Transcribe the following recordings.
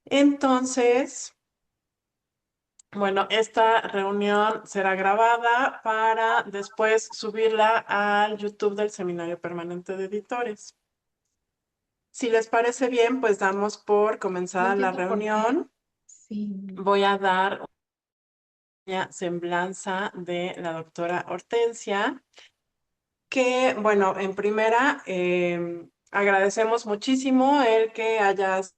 Entonces, bueno, esta reunión será grabada para después subirla al YouTube del Seminario Permanente de Editores. Si les parece bien, pues damos por No comenzada la entiendo por qué. reunión. Sí. Voy a dar una semblanza de la doctora Hortensia, que, bueno, en primera, agradecemos muchísimo el que hayas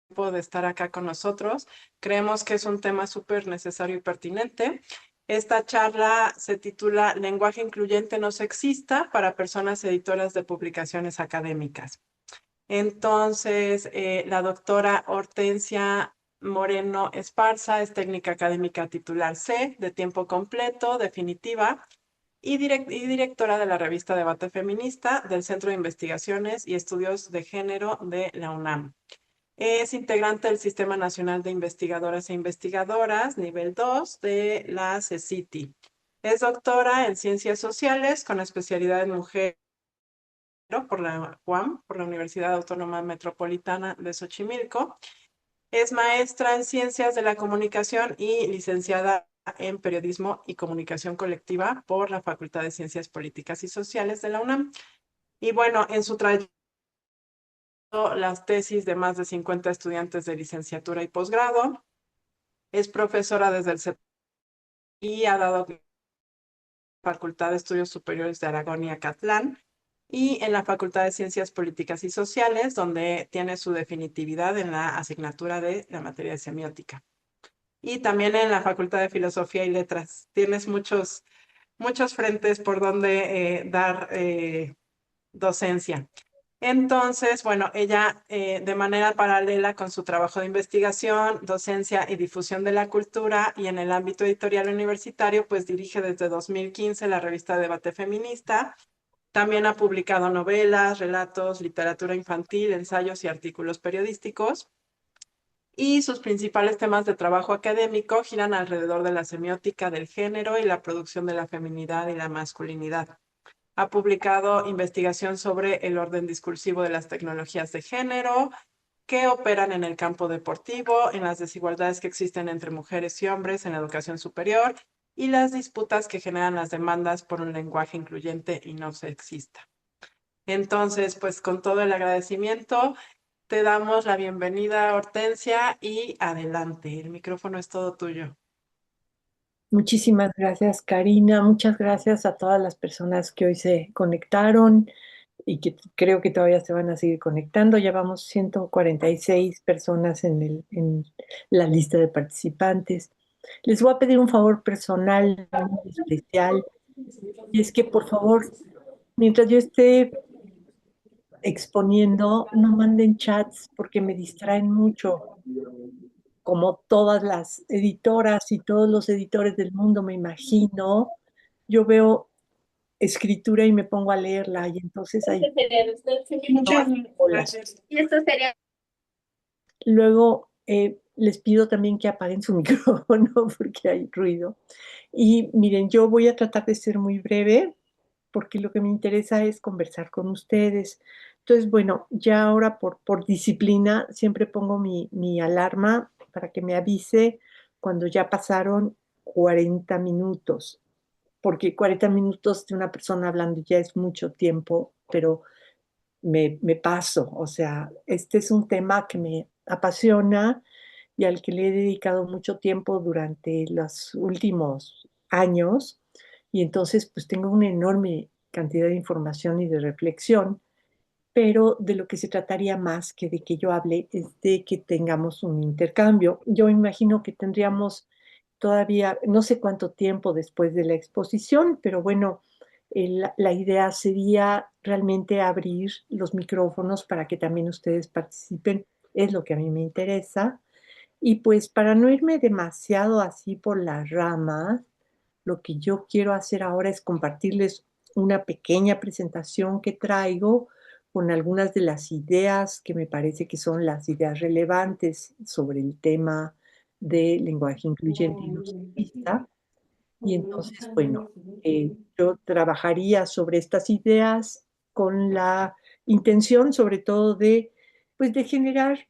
de estar acá con nosotros. Creemos que es un tema súper necesario y pertinente. Esta charla se titula Lenguaje incluyente no sexista para personas editoras de publicaciones académicas. Entonces, la doctora Hortensia Moreno Esparza es técnica académica titular C de tiempo completo, definitiva, y directora de la revista Debate Feminista del Centro de Investigaciones y Estudios de Género de la UNAM. Es integrante del Sistema Nacional de Investigadoras e Investigadoras, nivel 2 de la CECITI. Es doctora en Ciencias Sociales con especialidad en mujer por la UAM, por la Universidad Autónoma Metropolitana de Xochimilco. Es maestra en Ciencias de la Comunicación y licenciada en Periodismo y Comunicación Colectiva por la Facultad de Ciencias Políticas y Sociales de la UNAM. Y bueno, en su trayectoria las tesis de más de 50 estudiantes de licenciatura y posgrado. Es profesora desde el CEP y ha dado Facultad de Estudios Superiores de Aragón y Acatlán y en la Facultad de Ciencias Políticas y Sociales, donde tiene su definitividad en la asignatura de la materia de semiótica. Y también en la Facultad de Filosofía y Letras. Tienes muchos frentes por donde dar docencia. Entonces, bueno, ella de manera paralela con su trabajo de investigación, docencia y difusión de la cultura y en el ámbito editorial universitario, pues dirige desde 2015 la revista Debate Feminista. También ha publicado novelas, relatos, literatura infantil, ensayos y artículos periodísticos. Y sus principales temas de trabajo académico giran alrededor de la semiótica del género y la producción de la feminidad y la masculinidad. Ha publicado investigación sobre el orden discursivo de las tecnologías de género que operan en el campo deportivo, en las desigualdades que existen entre mujeres y hombres en la educación superior y las disputas que generan las demandas por un lenguaje incluyente y no sexista. Entonces, pues con todo el agradecimiento, te damos la bienvenida, Hortensia, y adelante, el micrófono es todo tuyo. Muchísimas gracias, Karina. Muchas gracias a todas las personas que hoy se conectaron y que creo que todavía se van a seguir conectando. Ya vamos 146 personas en la lista de participantes. Les voy a pedir un favor personal muy especial, y es que por favor, mientras yo esté exponiendo, no manden chats porque me distraen mucho, como todas las editoras y todos los editores del mundo, me imagino. Yo veo escritura y me pongo a leerla y entonces ahí no Muchas hace bolas. gracias. Y esto sería Luego les pido también que apaguen su micrófono porque hay ruido. Y miren, yo voy a tratar de ser muy breve porque lo que me interesa es conversar con ustedes. Entonces, bueno, ya ahora por disciplina siempre pongo mi alarma para que me avise cuando ya pasaron 40 minutos, porque 40 minutos de una persona hablando ya es mucho tiempo, pero me paso. O sea, este es un tema que me apasiona y al que le he dedicado mucho tiempo durante los últimos años. Y entonces, pues tengo una enorme cantidad de información y de reflexión, pero de lo que se trataría más que de que yo hable es de que tengamos un intercambio. Yo imagino que tendríamos todavía no sé cuánto tiempo después de la exposición, pero bueno, la idea sería realmente abrir los micrófonos para que también ustedes participen, es lo que a mí me interesa. Y pues para no irme demasiado así por las ramas, lo que yo quiero hacer ahora es compartirles una pequeña presentación que traigo con algunas de las ideas que me parece que son las ideas relevantes sobre el tema de lenguaje incluyente y no sexista. Y entonces, bueno, yo trabajaría sobre estas ideas con la intención sobre todo de, pues, de generar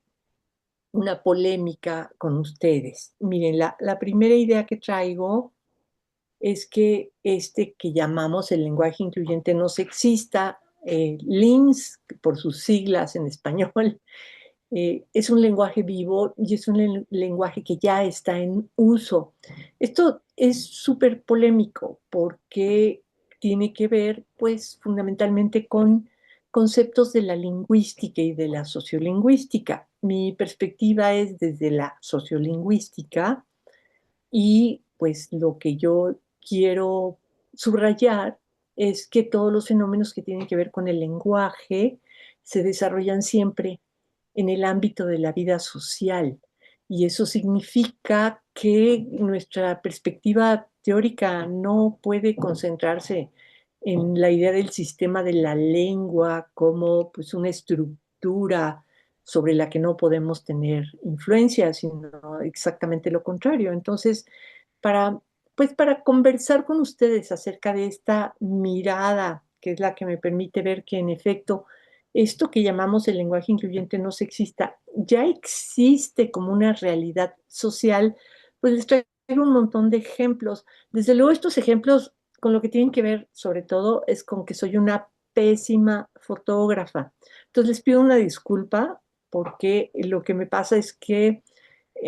una polémica con ustedes. Miren, la primera idea que traigo es que este que llamamos el lenguaje incluyente no sexista, LINS, por sus siglas en español, es un lenguaje vivo y es un lenguaje que ya está en uso. Esto es súper polémico porque tiene que ver, pues, fundamentalmente con conceptos de la lingüística y de la sociolingüística. Mi perspectiva es desde la sociolingüística y pues lo que yo quiero subrayar es que todos los fenómenos que tienen que ver con el lenguaje se desarrollan siempre en el ámbito de la vida social. Y eso significa que nuestra perspectiva teórica no puede concentrarse en la idea del sistema de la lengua como pues una estructura sobre la que no podemos tener influencia, sino exactamente lo contrario. Entonces, para, pues para conversar con ustedes acerca de esta mirada, que es la que me permite ver que en efecto esto que llamamos el lenguaje incluyente no sexista ya existe como una realidad social, pues les traigo un montón de ejemplos. Desde luego estos ejemplos con lo que tienen que ver sobre todo es con que soy una pésima fotógrafa. Entonces les pido una disculpa porque lo que me pasa es que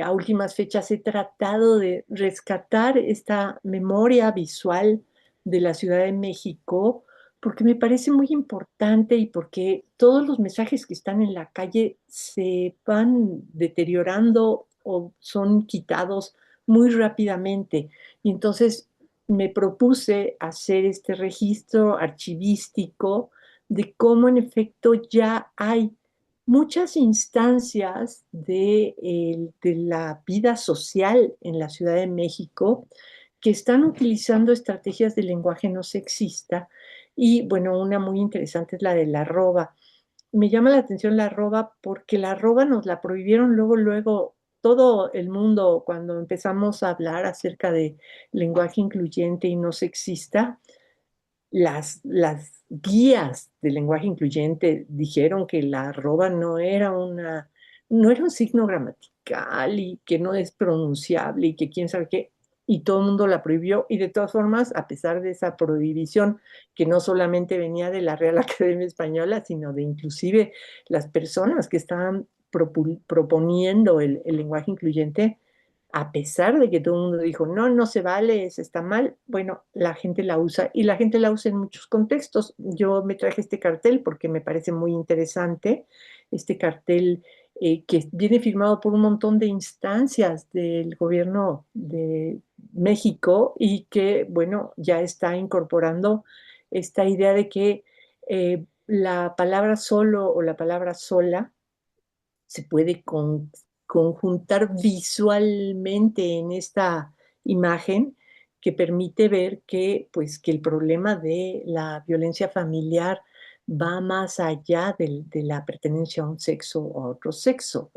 a últimas fechas he tratado de rescatar esta memoria visual de la Ciudad de México porque me parece muy importante y porque todos los mensajes que están en la calle se van deteriorando o son quitados muy rápidamente. Y entonces me propuse hacer este registro archivístico de cómo en efecto ya hay muchas instancias de la vida social en la Ciudad de México que están utilizando estrategias de lenguaje no sexista y bueno, una muy interesante es la de la arroba. Me llama la atención la arroba porque la arroba nos la prohibieron luego, todo el mundo cuando empezamos a hablar acerca de lenguaje incluyente y no sexista las guías de lenguaje incluyente dijeron que la arroba no era un signo gramatical y que no es pronunciable y que quién sabe qué, y todo el mundo la prohibió. Y de todas formas, a pesar de esa prohibición, que no solamente venía de la Real Academia Española, sino de inclusive las personas que estaban proponiendo el lenguaje incluyente, a pesar de que todo el mundo dijo, no, no se vale, eso está mal, bueno, la gente la usa y la gente la usa en muchos contextos. Yo me traje este cartel porque me parece muy interesante, este cartel que viene firmado por un montón de instancias del gobierno de México y que, bueno, ya está incorporando esta idea de que la palabra solo o la palabra sola se puede conjuntar visualmente en esta imagen que permite ver que, pues, que el problema de la violencia familiar va más allá de la pertenencia a un sexo o a otro sexo.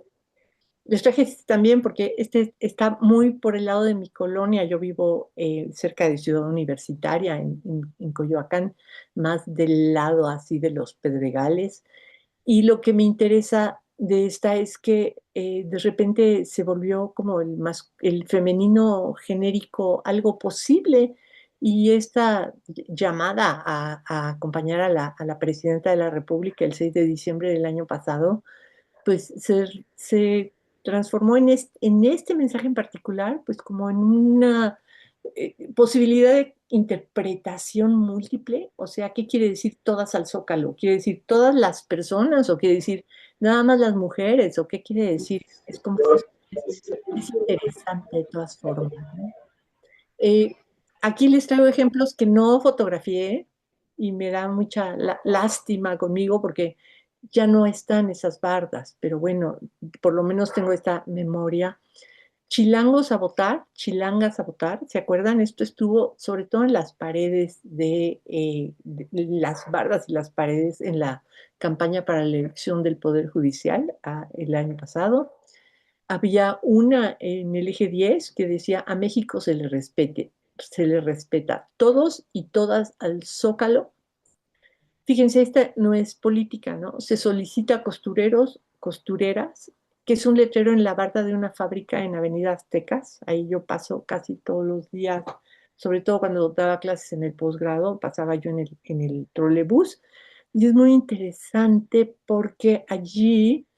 Les traje este también porque este está muy por el lado de mi colonia. Yo vivo cerca de Ciudad Universitaria, en Coyoacán, más del lado así de los Pedregales. Y lo que me interesa de esta es que de repente se volvió como el femenino genérico algo posible y esta llamada a acompañar a a la presidenta de la República el 6 de diciembre del año pasado, pues se transformó en este mensaje en particular, pues como en una posibilidad de interpretación múltiple. O sea, ¿qué quiere decir todas al zócalo? ¿Quiere decir todas las personas o quiere decir nada más las mujeres? ¿O qué quiere decir? Es confuso, es interesante de todas formas, ¿no? Eh, Aquí les traigo ejemplos que no fotografié y me da mucha lástima conmigo porque ya no están esas bardas, pero bueno, por lo menos tengo esta memoria. Chilangos a votar, chilangas a votar, ¿se acuerdan? Esto estuvo sobre todo en las paredes de las bardas y las paredes en la campaña para la elección del Poder Judicial el año pasado. Había una en el eje 10 que decía a México se le respeta todos y todas al Zócalo. Fíjense, esta no es política, ¿no? Se solicita a costureros, costureras que es un letrero en la barda de una fábrica en Avenida Aztecas. Ahí yo paso casi todos los días, sobre todo cuando daba clases en el posgrado, pasaba yo en el trolebús. Y es muy interesante porque allí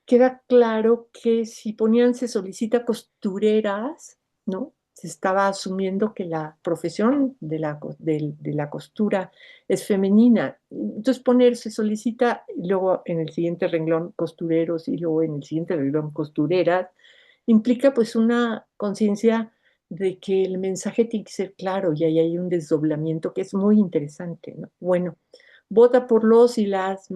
queda claro que si ponían se solicita costureras, ¿no? Se estaba asumiendo que la profesión de la costura es femenina. Entonces poner se solicita, y luego en el siguiente renglón costureros y luego en el siguiente renglón costureras, implica pues una conciencia de que el mensaje tiene que ser claro y ahí hay un desdoblamiento que es muy interesante, ¿no? Bueno, vota por los y las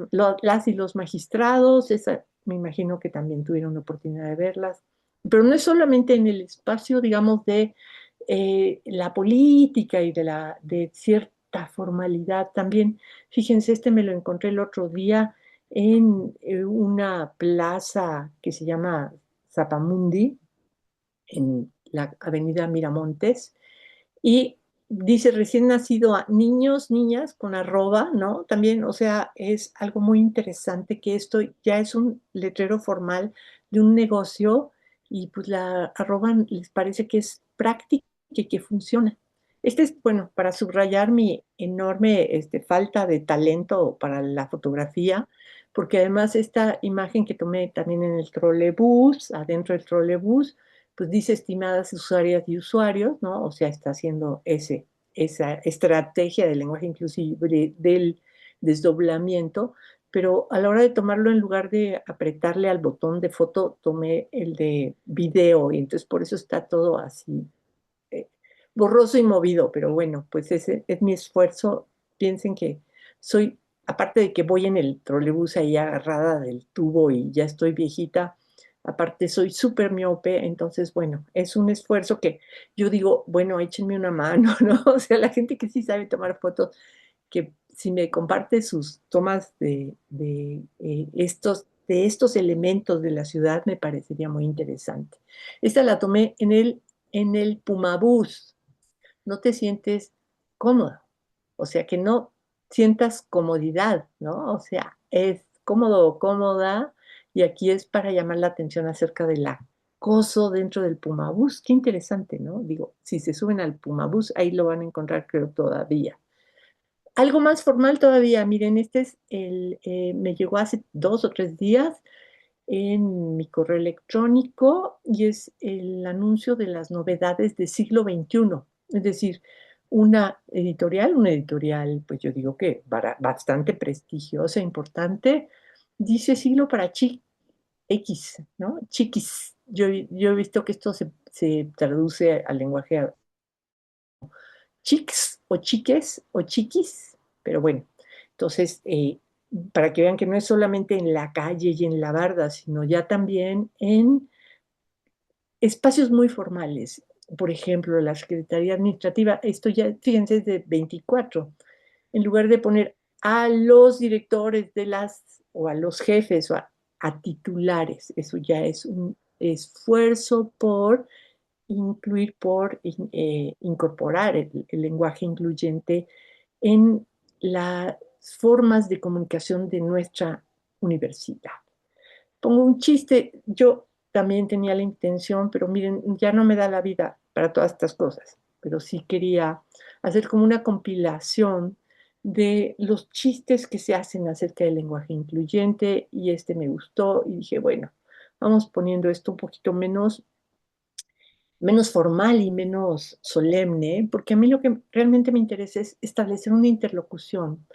y los magistrados, esa me imagino que también tuvieron la oportunidad de verlas, pero no es solamente en el espacio, digamos, de la política y de cierta formalidad, también, fíjense, este me lo encontré el otro día en una plaza que se llama Zapamundi, en la avenida Miramontes, y dice recién nacido a niños, niñas, con arroba, ¿no? También, o sea, es algo muy interesante que esto ya es un letrero formal de un negocio y pues la arroba les parece que es práctica y que funciona. Este es, bueno, para subrayar mi enorme falta de talento para la fotografía, porque además esta imagen que tomé también en el trolebús, adentro del trolebús, pues dice estimadas usuarias y usuarios, ¿no? O sea, está haciendo esa estrategia del lenguaje inclusive del desdoblamiento, pero a la hora de tomarlo, en lugar de apretarle al botón de foto, tomé el de video y entonces por eso está todo así eh, borroso y movido, pero bueno, pues ese es mi esfuerzo. Piensen que soy, aparte de que voy en el trolebús ahí agarrada del tubo y ya estoy viejita, aparte soy súper miope, entonces bueno, es un esfuerzo que yo digo, bueno, échenme una mano, ¿no? O sea, la gente que sí sabe tomar fotos, que si me comparte sus tomas de estos elementos de la ciudad, me parecería muy interesante. Esta la tomé en el Pumabús. No te sientes cómodo, o sea, que no sientas comodidad, ¿no? O sea, es cómodo o cómoda y aquí es para llamar la atención acerca del acoso dentro del Pumabús. Qué interesante, ¿no? Digo, si se suben al Pumabús, ahí lo van a encontrar, creo, todavía. Algo más formal todavía, miren, este es me llegó hace 2 o 3 días en mi correo electrónico y es el anuncio de las novedades de siglo XXI. Es decir, una editorial, pues yo digo que bastante prestigiosa, importante, dice siglo para X, ¿no? Chiquis. Yo he visto que esto se traduce al lenguaje chics o chiques o chiquis, pero bueno, entonces, para que vean que no es solamente en la calle y en la barda, sino ya también en espacios muy formales. Por ejemplo, la Secretaría Administrativa, esto ya, fíjense, es de 24. En lugar de poner a los directores de o a los jefes a titulares, eso ya es un esfuerzo por incluir, por incorporar el lenguaje incluyente en las formas de comunicación de nuestra universidad. Pongo un chiste, yo también tenía la intención, pero miren, ya no me da la vida para todas estas cosas, pero sí quería hacer como una compilación de los chistes que se hacen acerca del lenguaje incluyente y este me gustó y dije, bueno, vamos poniendo esto un poquito menos formal y menos solemne, porque a mí lo que realmente me interesa es establecer una interlocución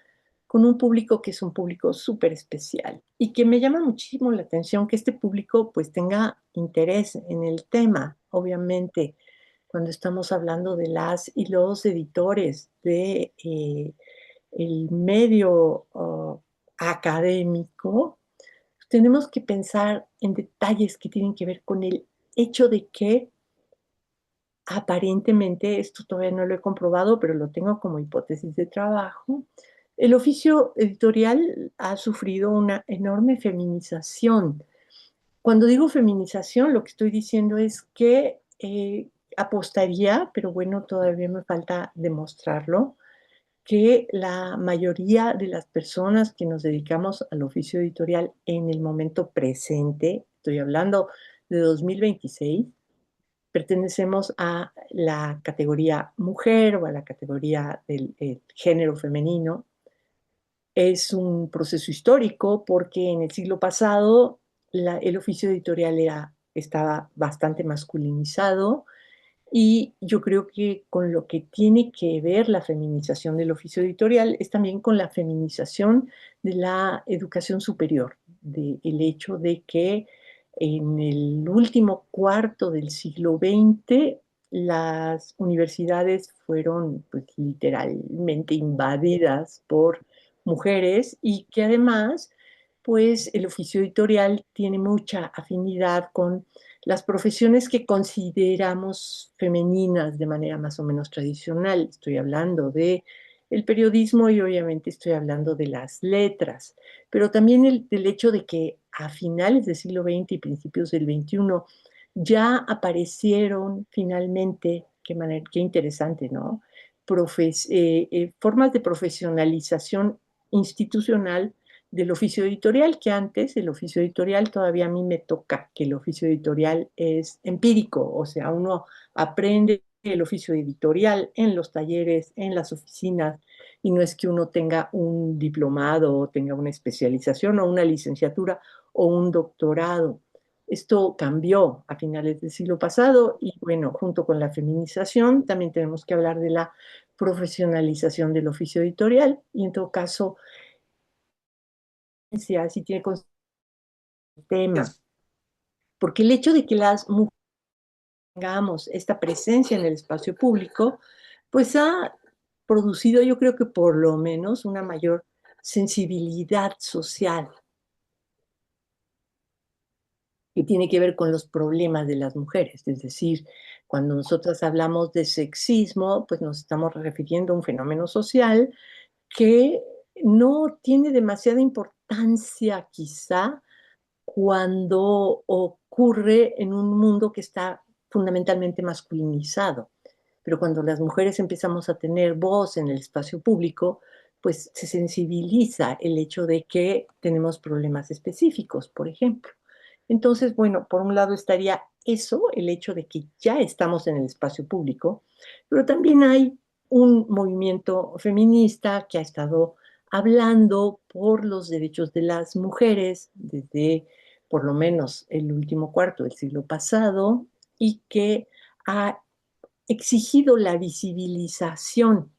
con un público que es un público súper especial y que me llama muchísimo la atención que este público pues tenga interés en el tema, obviamente, cuando estamos hablando de las y los editores de el medio académico, tenemos que pensar en detalles que tienen que ver con el hecho de que aparentemente, esto todavía no lo he comprobado, pero lo tengo como hipótesis de trabajo, el oficio editorial ha sufrido una enorme feminización. Cuando digo feminización, lo que estoy diciendo es que apostaría, pero bueno, todavía me falta demostrarlo, que la mayoría de las personas que nos dedicamos al oficio editorial en el momento presente, estoy hablando de 2026, pertenecemos a la categoría mujer o a la categoría del género femenino. Es un proceso histórico porque en el siglo pasado el oficio editorial estaba bastante masculinizado y yo creo que con lo que tiene que ver la feminización del oficio editorial es también con la feminización de la educación superior, del hecho de que en el último cuarto del siglo XX las universidades fueron pues, literalmente invadidas por mujeres y que además pues el oficio editorial tiene mucha afinidad con las profesiones que consideramos femeninas de manera más o menos tradicional. Estoy hablando de el periodismo y obviamente estoy hablando de las letras, pero también del hecho de que a finales del siglo XX y principios del XXI ya aparecieron finalmente, qué interesante, ¿no? Formas de profesionalización institucional del oficio editorial, que antes el oficio editorial todavía a mí me toca, que el oficio editorial es empírico, o sea, uno aprende el oficio editorial en los talleres, en las oficinas, y no es que uno tenga un diplomado o tenga una especialización o una licenciatura o un doctorado. Esto cambió a finales del siglo pasado y bueno, junto con la feminización también tenemos que hablar de la profesionalización del oficio editorial y en todo caso si tiene tema, porque el hecho de que las mujeres tengamos esta presencia en el espacio público, pues ha producido yo creo que por lo menos una mayor sensibilidad social que tiene que ver con los problemas de las mujeres. Es decir, cuando nosotras hablamos de sexismo, pues nos estamos refiriendo a un fenómeno social que no tiene demasiada importancia quizá cuando ocurre en un mundo que está fundamentalmente masculinizado. Pero cuando las mujeres empezamos a tener voz en el espacio público, pues se sensibiliza el hecho de que tenemos problemas específicos, por ejemplo. Entonces, bueno, por un lado estaría eso, el hecho de que ya estamos en el espacio público, pero también hay un movimiento feminista que ha estado hablando por los derechos de las mujeres desde por lo menos el último cuarto del siglo pasado y que ha exigido la visibilización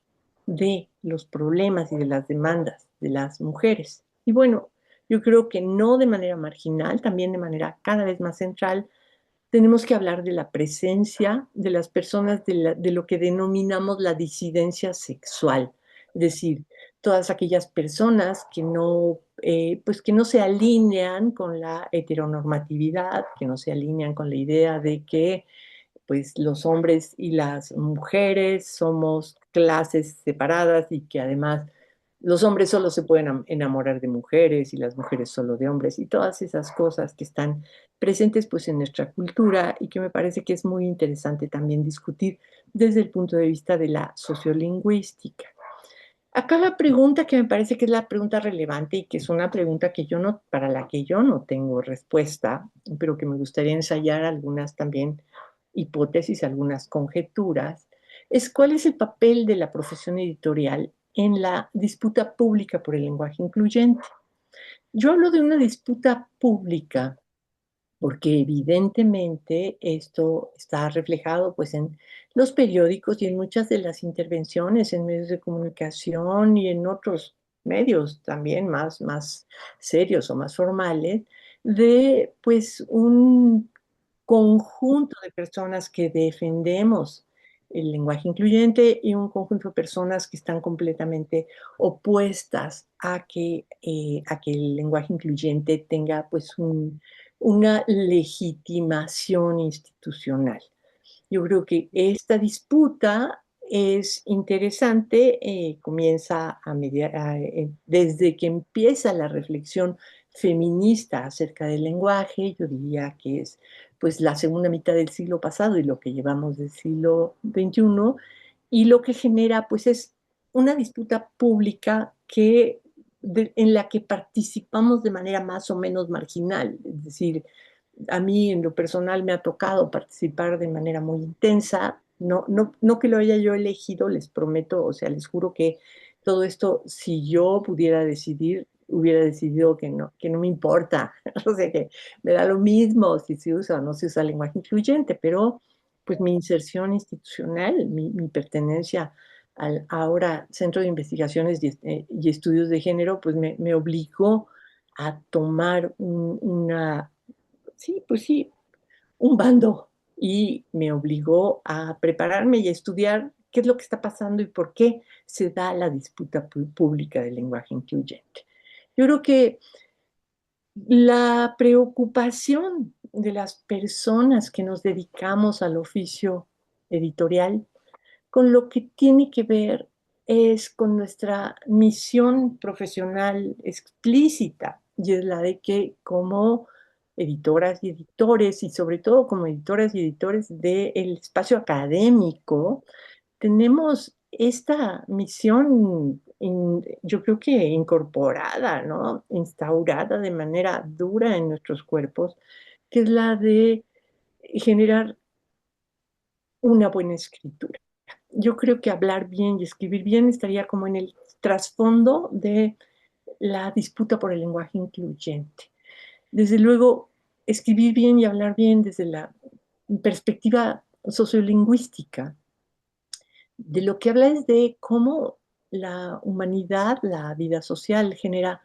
de los problemas y de las demandas de las mujeres. Y bueno, yo creo que no de manera marginal, también de manera cada vez más central, tenemos que hablar de la presencia de las personas de lo que denominamos la disidencia sexual, es decir, todas aquellas personas pues que no se alinean con la heteronormatividad, que no se alinean con la idea de que pues los hombres y las mujeres somos clases separadas y que además los hombres solo se pueden enamorar de mujeres y las mujeres solo de hombres y todas esas cosas que están presentes pues en nuestra cultura y que me parece que es muy interesante también discutir desde el punto de vista de la sociolingüística. Acá la pregunta que me parece que es la pregunta relevante y que es una pregunta que yo no, para la que yo no tengo respuesta, pero que me gustaría ensayar algunas también hipótesis, algunas conjeturas, es cuál es el papel de la profesión editorial en la disputa pública por el lenguaje incluyente. Yo hablo de una disputa pública porque evidentemente esto está reflejado pues en los periódicos y en muchas de las intervenciones en medios de comunicación y en otros medios también más serios o más formales de pues un conjunto de personas que defendemos el lenguaje incluyente y un conjunto de personas que están completamente opuestas a que el lenguaje incluyente tenga pues una legitimación institucional. Yo creo que esta disputa es interesante, comienza desde que empieza la reflexión feminista acerca del lenguaje, yo diría que es pues la segunda mitad del siglo pasado y lo que llevamos del siglo XXI, y lo que genera pues es una disputa pública en la que participamos de manera más o menos marginal, es decir, A mí en lo personal me ha tocado participar de manera muy intensa. No que lo haya yo elegido, les prometo, o sea, les juro que todo esto, si yo pudiera decidir, hubiera decidido que no me importa. O sea, que me da lo mismo si se usa o no se usa lenguaje incluyente, pero pues mi inserción institucional, mi pertenencia al ahora Centro de Investigaciones y Estudios de Género, pues me obligó a tomar sí, pues sí, un bando y me obligó a prepararme y a estudiar qué es lo que está pasando y por qué se da la disputa pública del lenguaje incluyente. Yo creo que la preocupación de las personas que nos dedicamos al oficio editorial con lo que tiene que ver es con nuestra misión profesional explícita, y es la de que como editoras y editores, y sobre todo como editoras y editores del espacio académico, tenemos esta misión, yo creo que incorporada, ¿no? Instaurada de manera dura en nuestros cuerpos, que es la de generar una buena escritura. Yo creo que hablar bien y escribir bien estaría como en el trasfondo de la disputa por el lenguaje incluyente. Desde luego, escribir bien y hablar bien desde la perspectiva sociolingüística, de lo que habla es de cómo la humanidad, la vida social, genera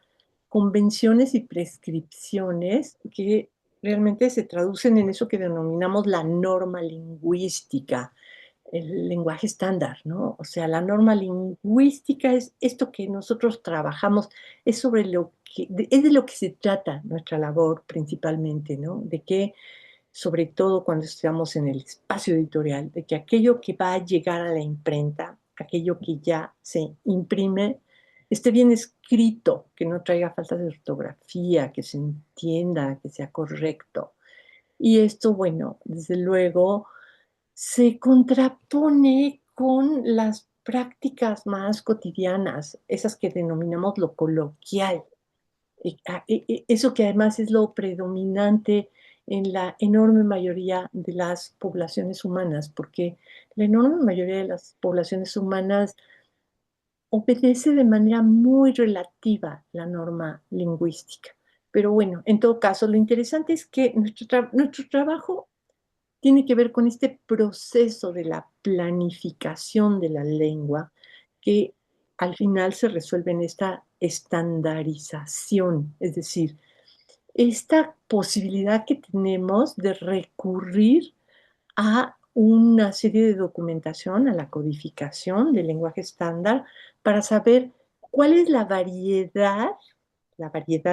convenciones y prescripciones que realmente se traducen en eso que denominamos la norma lingüística, el lenguaje estándar, ¿no? O sea, la norma lingüística es esto que nosotros trabajamos, es sobre es de lo que se trata nuestra labor principalmente, ¿no? De que, sobre todo cuando estamos en el espacio editorial, de que aquello que va a llegar a la imprenta, aquello que ya se imprime, esté bien escrito, que no traiga faltas de ortografía, que se entienda, que sea correcto. Y esto, bueno, desde luego se contrapone con las prácticas más cotidianas, esas que denominamos lo coloquial. Eso que además es lo predominante en la enorme mayoría de las poblaciones humanas, porque la enorme mayoría de las poblaciones humanas obedece de manera muy relativa la norma lingüística. Pero bueno, en todo caso, lo interesante es que nuestro trabajo tiene que ver con este proceso de la planificación de la lengua que al final se resuelve en esta estandarización, es decir, esta posibilidad que tenemos de recurrir a una serie de documentación, a la codificación del lenguaje estándar, para saber cuál es la variedad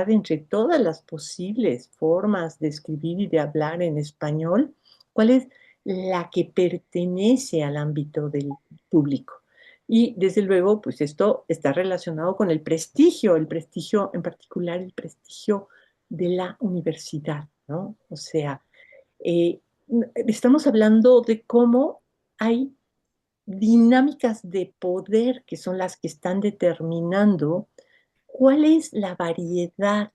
entre todas las posibles formas de escribir y de hablar en español, cuál es la que pertenece al ámbito del público. Y desde luego, pues esto está relacionado con el prestigio en particular, el prestigio de la universidad, ¿no? O sea, eh, estamos hablando de cómo hay dinámicas de poder que son las que están determinando cuál es la variedad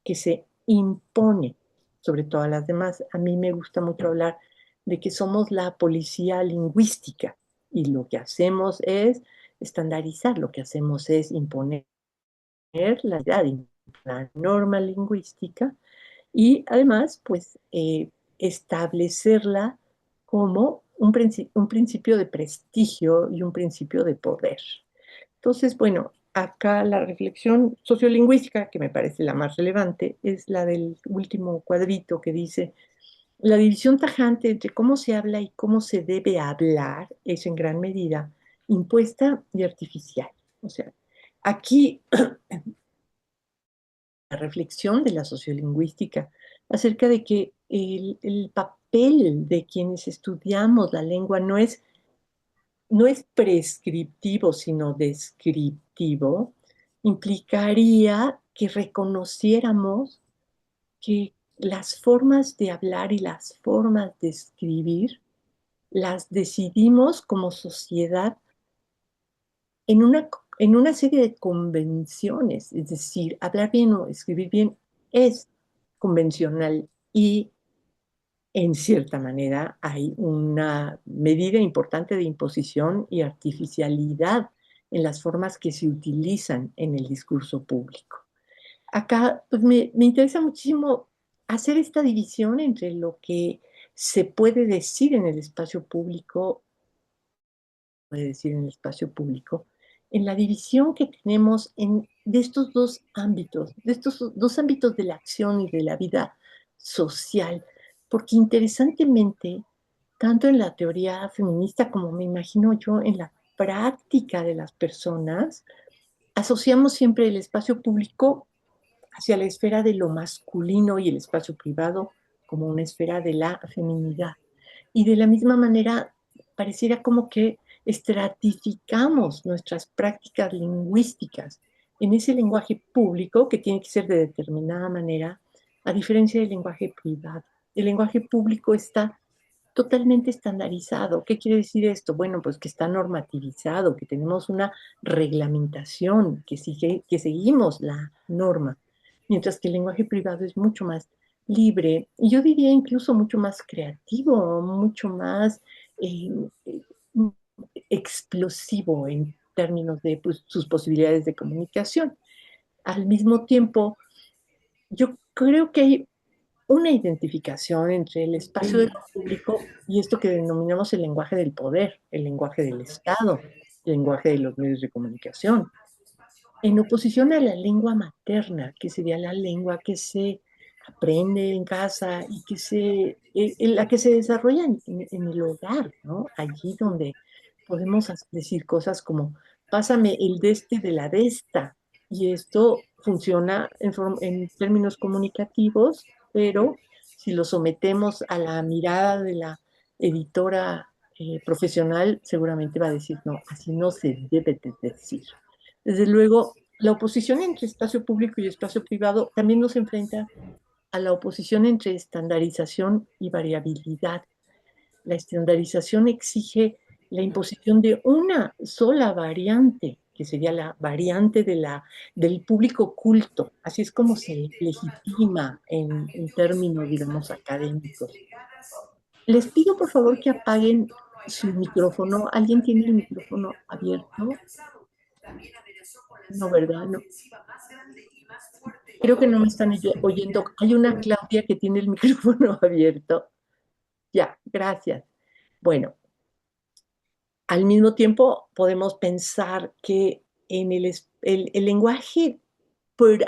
que se impone sobre todas las demás. A mí me gusta mucho hablar de que somos la policía lingüística y lo que hacemos es estandarizar, lo que hacemos es imponer la norma lingüística y además, pues, establecerla como un principio de prestigio y un principio de poder. Entonces, bueno, acá la reflexión sociolingüística, que me parece la más relevante, es la del último cuadrito que dice, la división tajante entre cómo se habla y cómo se debe hablar es en gran medida impuesta y artificial. O sea, aquí la reflexión de la sociolingüística acerca de que el papel de quienes estudiamos la lengua no es prescriptivo, sino descriptivo, implicaría que reconociéramos que las formas de hablar y las formas de escribir las decidimos como sociedad en una serie de convenciones, es decir, hablar bien o escribir bien es convencional y en cierta manera hay una medida importante de imposición y artificialidad en las formas que se utilizan en el discurso público. Acá pues me interesa muchísimo hacer esta división entre lo que se puede decir en el espacio público, puede decir en el espacio público, en la división que tenemos de estos dos ámbitos, de estos dos ámbitos de la acción y de la vida social, porque interesantemente, tanto en la teoría feminista como me imagino yo en la práctica de las personas, asociamos siempre el espacio público hacia la esfera de lo masculino y el espacio privado como una esfera de la feminidad. Y de la misma manera, pareciera como que estratificamos nuestras prácticas lingüísticas en ese lenguaje público que tiene que ser de determinada manera, a diferencia del lenguaje privado. El lenguaje público está totalmente estandarizado. ¿Qué quiere decir esto? Bueno, pues que está normativizado, que tenemos una reglamentación, que seguimos la norma, mientras que el lenguaje privado es mucho más libre y yo diría incluso mucho más creativo, mucho más eh, eh, explosivo en términos de pues, sus posibilidades de comunicación. Al mismo tiempo, yo creo que hay una identificación entre el espacio de lo público y esto que denominamos el lenguaje del poder, el lenguaje del Estado, el lenguaje de los medios de comunicación, en oposición a la lengua materna, que sería la lengua que se aprende en casa y en la que se desarrolla en el hogar, ¿no? Allí donde podemos decir cosas como, pásame el de este de la de esta. Y esto funciona en términos comunicativos, pero si lo sometemos a la mirada de la editora profesional, seguramente va a decir, no, así no se debe de decir. Desde luego, la oposición entre espacio público y espacio privado también nos enfrenta a la oposición entre estandarización y variabilidad. La estandarización exige la imposición de una sola variante, que sería la variante del público culto. Así es como se legitima en términos, digamos, académicos. Les pido por favor que apaguen su micrófono. ¿Alguien tiene el micrófono abierto? No, ¿verdad? No. Creo que no me están oyendo. Hay una Claudia que tiene el micrófono abierto. Ya, gracias. Bueno, al mismo tiempo podemos pensar que el lenguaje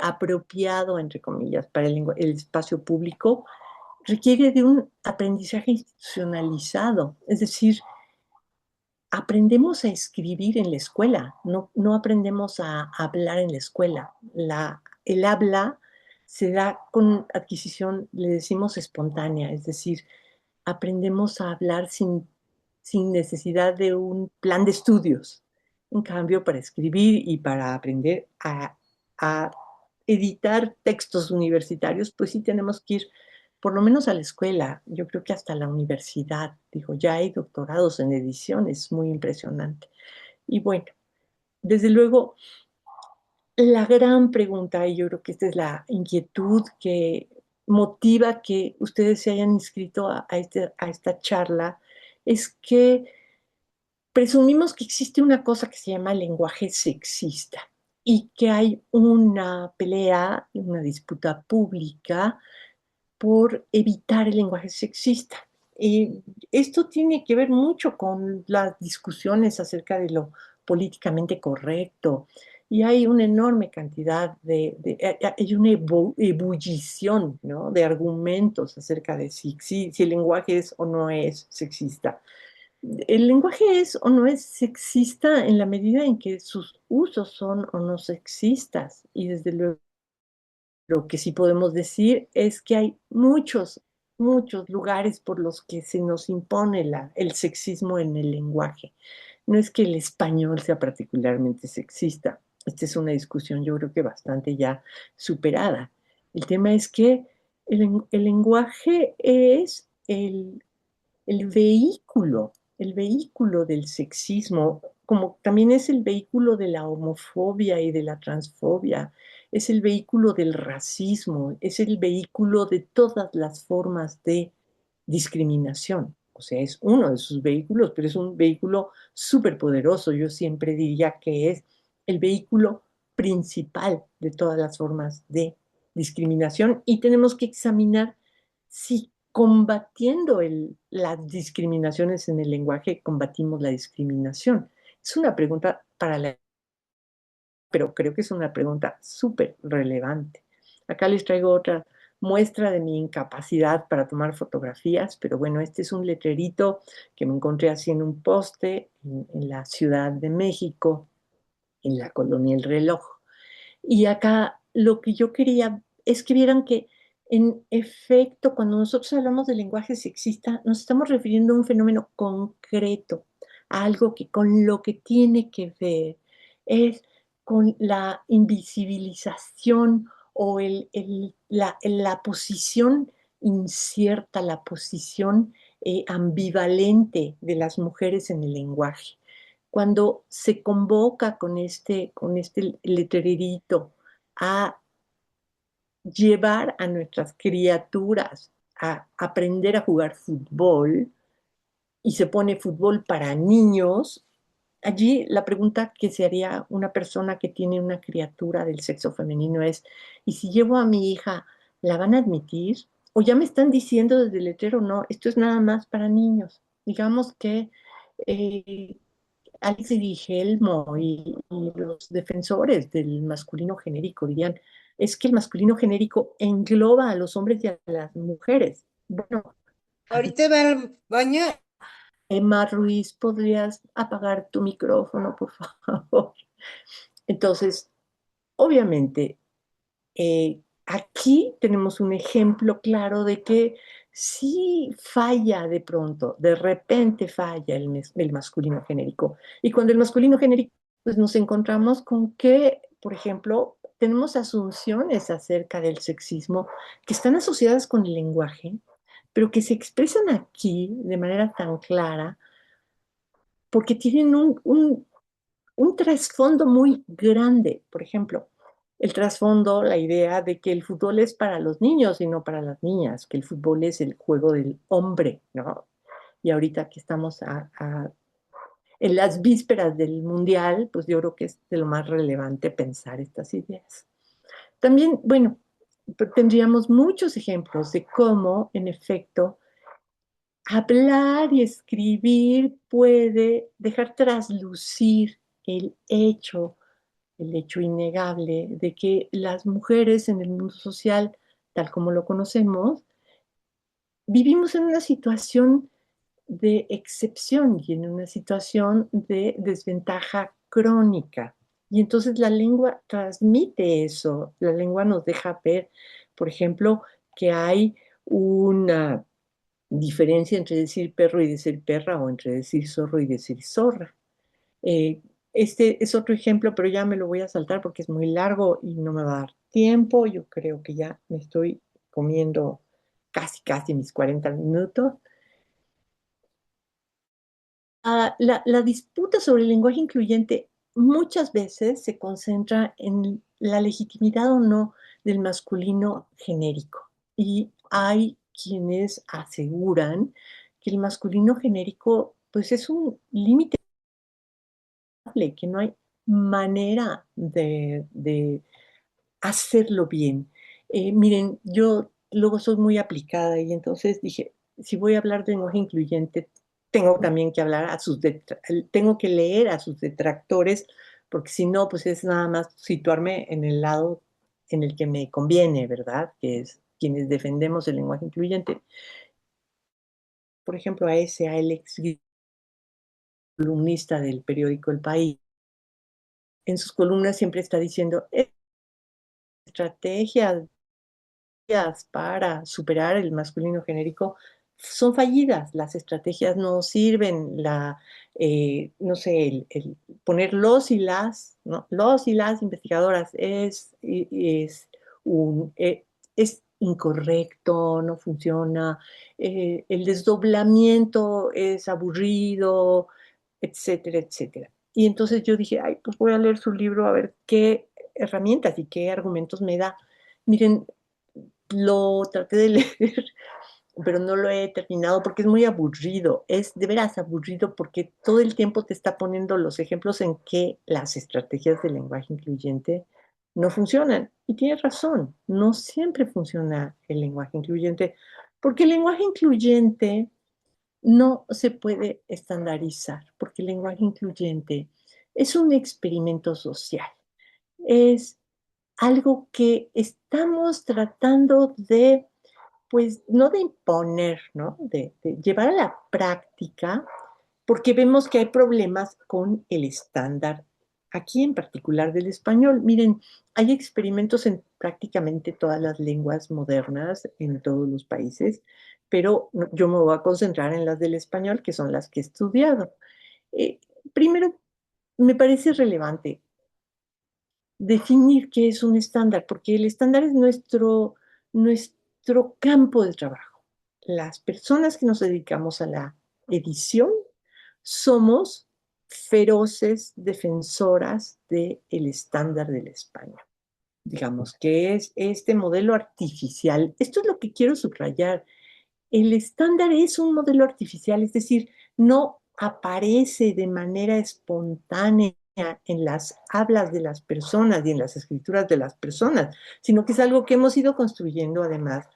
apropiado, entre comillas, para el espacio público requiere de un aprendizaje institucionalizado. Es decir, aprendemos a escribir en la escuela, no aprendemos a hablar en la escuela. El habla se da con adquisición, le decimos espontánea, es decir, aprendemos a hablar sin necesidad de un plan de estudios. En cambio, para escribir y para aprender a editar textos universitarios, pues sí tenemos que ir por lo menos a la escuela, yo creo que hasta la universidad. Digo, ya hay doctorados en edición, es muy impresionante. Y bueno, desde luego, la gran pregunta, y yo creo que esta es la inquietud que motiva que ustedes se hayan inscrito a esta charla, es que presumimos que existe una cosa que se llama lenguaje sexista y que hay una pelea, una disputa pública por evitar el lenguaje sexista. Esto tiene que ver mucho con las discusiones acerca de lo políticamente correcto y hay una enorme cantidad hay una ebullición, ¿no?, de argumentos acerca de si el lenguaje es o no es sexista. El lenguaje es o no es sexista en la medida en que sus usos son o no sexistas y desde luego lo que sí podemos decir es que hay muchos lugares por los que se nos impone el sexismo en el lenguaje. No es que el español sea particularmente sexista. Esta es una discusión yo creo que bastante ya superada. El tema es que el lenguaje es el vehículo del sexismo, como también es el vehículo de la homofobia y de la transfobia, es el vehículo del racismo, es el vehículo de todas las formas de discriminación. O sea, es uno de sus vehículos, pero es un vehículo súper poderoso. Yo siempre diría que es el vehículo principal de todas las formas de discriminación y tenemos que examinar si combatiendo las discriminaciones en el lenguaje combatimos la discriminación. Es una pregunta para la pero creo que es una pregunta súper relevante. Acá les traigo otra muestra de mi incapacidad para tomar fotografías, pero bueno, este es un letrerito que me encontré así en un poste en la Ciudad de México, en la colonia El Reloj. Y acá lo que yo quería es que vieran que en efecto, cuando nosotros hablamos de lenguaje sexista, nos estamos refiriendo a un fenómeno concreto, a algo que con lo que tiene que ver es con la invisibilización o la posición incierta, la posición ambivalente de las mujeres en el lenguaje cuando se convoca con este letrerito a llevar a nuestras criaturas a aprender a jugar fútbol y se pone fútbol para niños, allí la pregunta que se haría una persona que tiene una criatura del sexo femenino es, ¿y si llevo a mi hija, la van a admitir? O ya me están diciendo desde el letrero, no, esto es nada más para niños. Digamos que eh, Alex Guillermo y los defensores del masculino genérico dirían, es que el masculino genérico engloba a los hombres y a las mujeres. Bueno, Ahorita va al baño. Emma Ruiz, ¿podrías apagar tu micrófono, por favor? Entonces, obviamente, aquí tenemos un ejemplo claro de que sí falla de pronto, de repente falla el masculino genérico. Y cuando el masculino genérico, pues nos encontramos con que, por ejemplo, tenemos asunciones acerca del sexismo que están asociadas con el lenguaje, pero que se expresan aquí de manera tan clara porque tienen un trasfondo muy grande. Por ejemplo, el trasfondo, la idea de que el fútbol es para los niños y no para las niñas, que el fútbol es el juego del hombre, ¿no? Y ahorita que estamos en las vísperas del mundial, pues yo creo que es de lo más relevante pensar estas ideas. También, bueno, tendríamos muchos ejemplos de cómo, en efecto, hablar y escribir puede dejar traslucir el hecho innegable de que las mujeres en el mundo social, tal como lo conocemos, vivimos en una situación de excepción y en una situación de desventaja crónica. Y entonces la lengua transmite eso, la lengua nos deja ver, por ejemplo, que hay una diferencia entre decir perro y decir perra o entre decir zorro y decir zorra. Eh, este es otro ejemplo, pero ya me lo voy a saltar porque es muy largo y no me va a dar tiempo. Yo creo que ya me estoy comiendo casi mis 40 minutos. La disputa sobre el lenguaje incluyente muchas veces se concentra en la legitimidad o no del masculino genérico. Y hay quienes aseguran que el masculino genérico pues es un límite que no hay manera de hacerlo bien. Miren, yo luego soy muy aplicada y entonces dije, si voy a hablar de lenguaje incluyente, tengo también que hablar tengo que leer a sus detractores, porque si no, pues es nada más situarme en el lado en el que me conviene, ¿verdad? Que es quienes defendemos el lenguaje incluyente. Por ejemplo, a el ex columnista del periódico El País, en sus columnas siempre está diciendo, estrategias para superar el masculino genérico son fallidas, las estrategias no sirven, no sé, poner los y las, ¿no? Los y las investigadoras es incorrecto, no funciona, el desdoblamiento es aburrido, etcétera, etcétera. Y entonces yo dije, ay, pues voy a leer su libro a ver qué herramientas y qué argumentos me da. Miren, lo traté de leer pero no lo he terminado porque es muy aburrido. Es de veras aburrido porque todo el tiempo te está poniendo los ejemplos en que las estrategias del lenguaje incluyente no funcionan. Y tiene razón, no siempre funciona el lenguaje incluyente, porque el lenguaje incluyente no se puede estandarizar, porque el lenguaje incluyente es un experimento social. Es algo que estamos tratando de, pues, no de imponer, ¿no? De llevar a la práctica, porque vemos que hay problemas con el estándar, aquí en particular del español. Miren, hay experimentos en prácticamente todas las lenguas modernas, en todos los países, pero yo me voy a concentrar en las del español, que son las que he estudiado. Eh, Primero, me parece relevante definir qué es un estándar, porque el estándar es nuestro campo de trabajo. Las personas que nos dedicamos a la edición somos feroces defensoras del estándar del español. Digamos que es este modelo artificial. Esto es lo que quiero subrayar. El estándar es un modelo artificial, es decir, no aparece de manera espontánea en las hablas de las personas y en las escrituras de las personas, sino que es algo que hemos ido construyendo además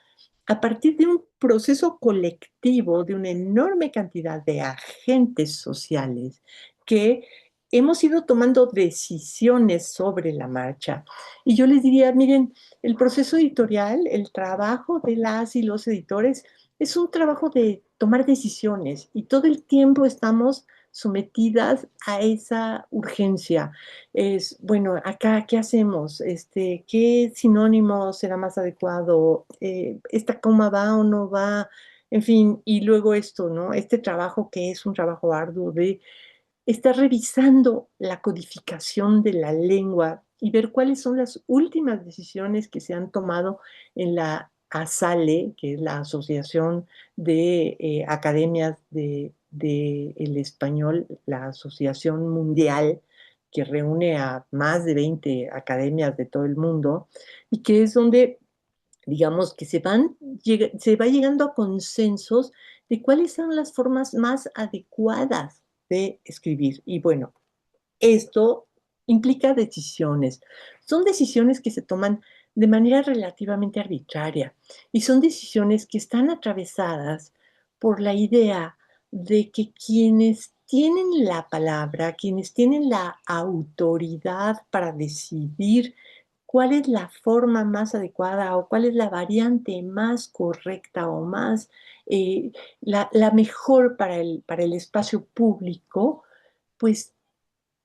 a partir de un proceso colectivo de una enorme cantidad de agentes sociales que hemos ido tomando decisiones sobre la marcha. Y yo les diría, miren, el proceso editorial, el trabajo de las y los editores, es un trabajo de tomar decisiones y todo el tiempo estamos sometidas a esa urgencia. Es, bueno, acá, ¿qué hacemos? ¿Qué sinónimo será más adecuado? ¿Esta coma va o no va? En fin, y luego esto, ¿no? Este trabajo que es un trabajo arduo de estar revisando la codificación de la lengua y ver cuáles son las últimas decisiones que se han tomado en la ASALE, que es la Asociación de Academias el Español, la Asociación Mundial, que reúne a más de 20 academias de todo el mundo, y que es donde, digamos, que se va llegando a consensos de cuáles son las formas más adecuadas de escribir. Y bueno, esto implica decisiones. Son decisiones que se toman de manera relativamente arbitraria y son decisiones que están atravesadas por la idea de que quienes tienen la palabra, quienes tienen la autoridad para decidir cuál es la forma más adecuada o cuál es la variante más correcta o más, la mejor para el espacio público, pues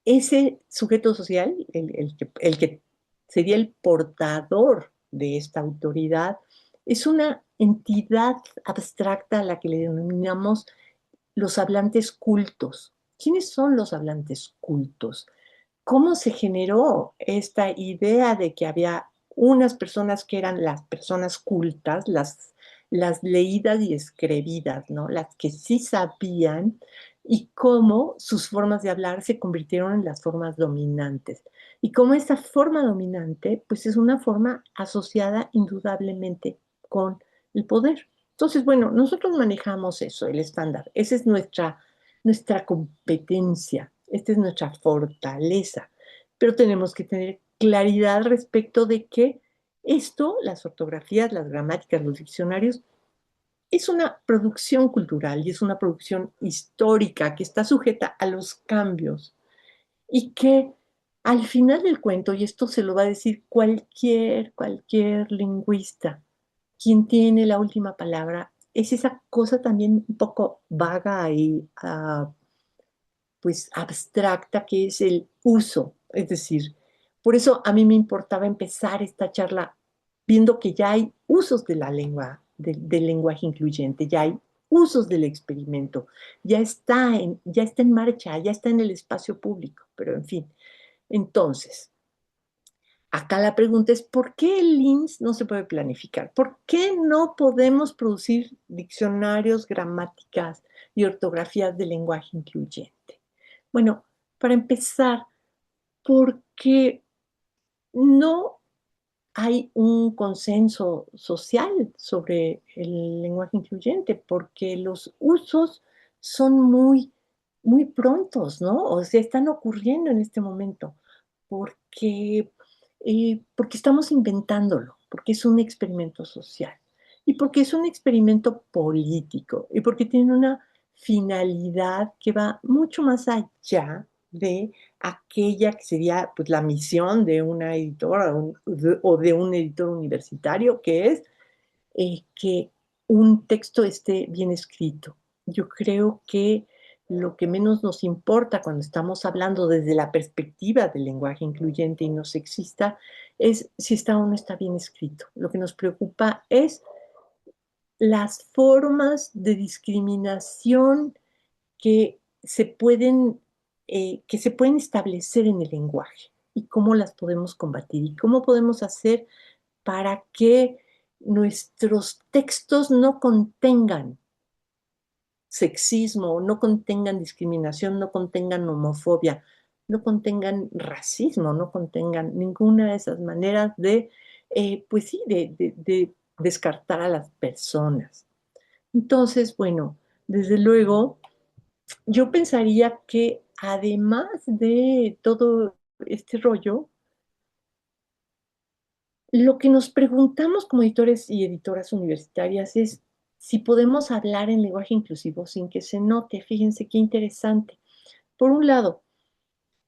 ese sujeto social, el que sería el portador de esta autoridad, es una entidad abstracta a la que le denominamos los hablantes cultos. ¿Quiénes son los hablantes cultos? ¿Cómo se generó esta idea de que había unas personas que eran las personas cultas, las leídas y escribidas, ¿no? Las que sí sabían, y cómo sus formas de hablar se convirtieron en las formas dominantes. Y cómo esa forma dominante, pues es una forma asociada indudablemente con el poder. Entonces, bueno, nosotros manejamos eso, el estándar. Esa es nuestra competencia, esta es nuestra fortaleza, pero tenemos que tener claridad respecto de que esto, las ortografías, las gramáticas, los diccionarios, es una producción cultural y es una producción histórica que está sujeta a los cambios y que al final del cuento, y esto se lo va a decir cualquier lingüista, quien tiene la última palabra, es esa cosa también un poco vaga y pues abstracta que es el uso. Es decir, por eso a mí me importaba empezar esta charla viendo que ya hay usos de la lengua, del lenguaje incluyente, ya hay usos del experimento, ya está en marcha, ya está en el espacio público, pero en fin. Entonces, acá la pregunta es, ¿por qué el INS no se puede planificar? ¿Por qué no podemos producir diccionarios, gramáticas y ortografías de lenguaje incluyente? Bueno, para empezar, porque no hay un consenso social sobre el lenguaje incluyente, porque los usos son muy prontos, ¿no? O sea, están ocurriendo en este momento, porque, porque estamos inventándolo, porque es un experimento social y porque es un experimento político y porque tiene una finalidad que va mucho más allá de aquella que sería pues, la misión de una editora o de un editor universitario, que es que un texto esté bien escrito. Yo creo que lo que menos nos importa cuando estamos hablando desde la perspectiva del lenguaje incluyente y no sexista es si está o no está bien escrito. Lo que nos preocupa es las formas de discriminación que que se pueden establecer en el lenguaje y cómo las podemos combatir y cómo podemos hacer para que nuestros textos no contengan sexismo, no contengan discriminación, no contengan homofobia, no contengan racismo, no contengan ninguna de esas maneras de, pues sí, de descartar a las personas. Entonces, bueno, desde luego, yo pensaría que además de todo este rollo, lo que nos preguntamos como editores y editoras universitarias es si podemos hablar en lenguaje inclusivo sin que se note. Fíjense qué interesante. Por un lado,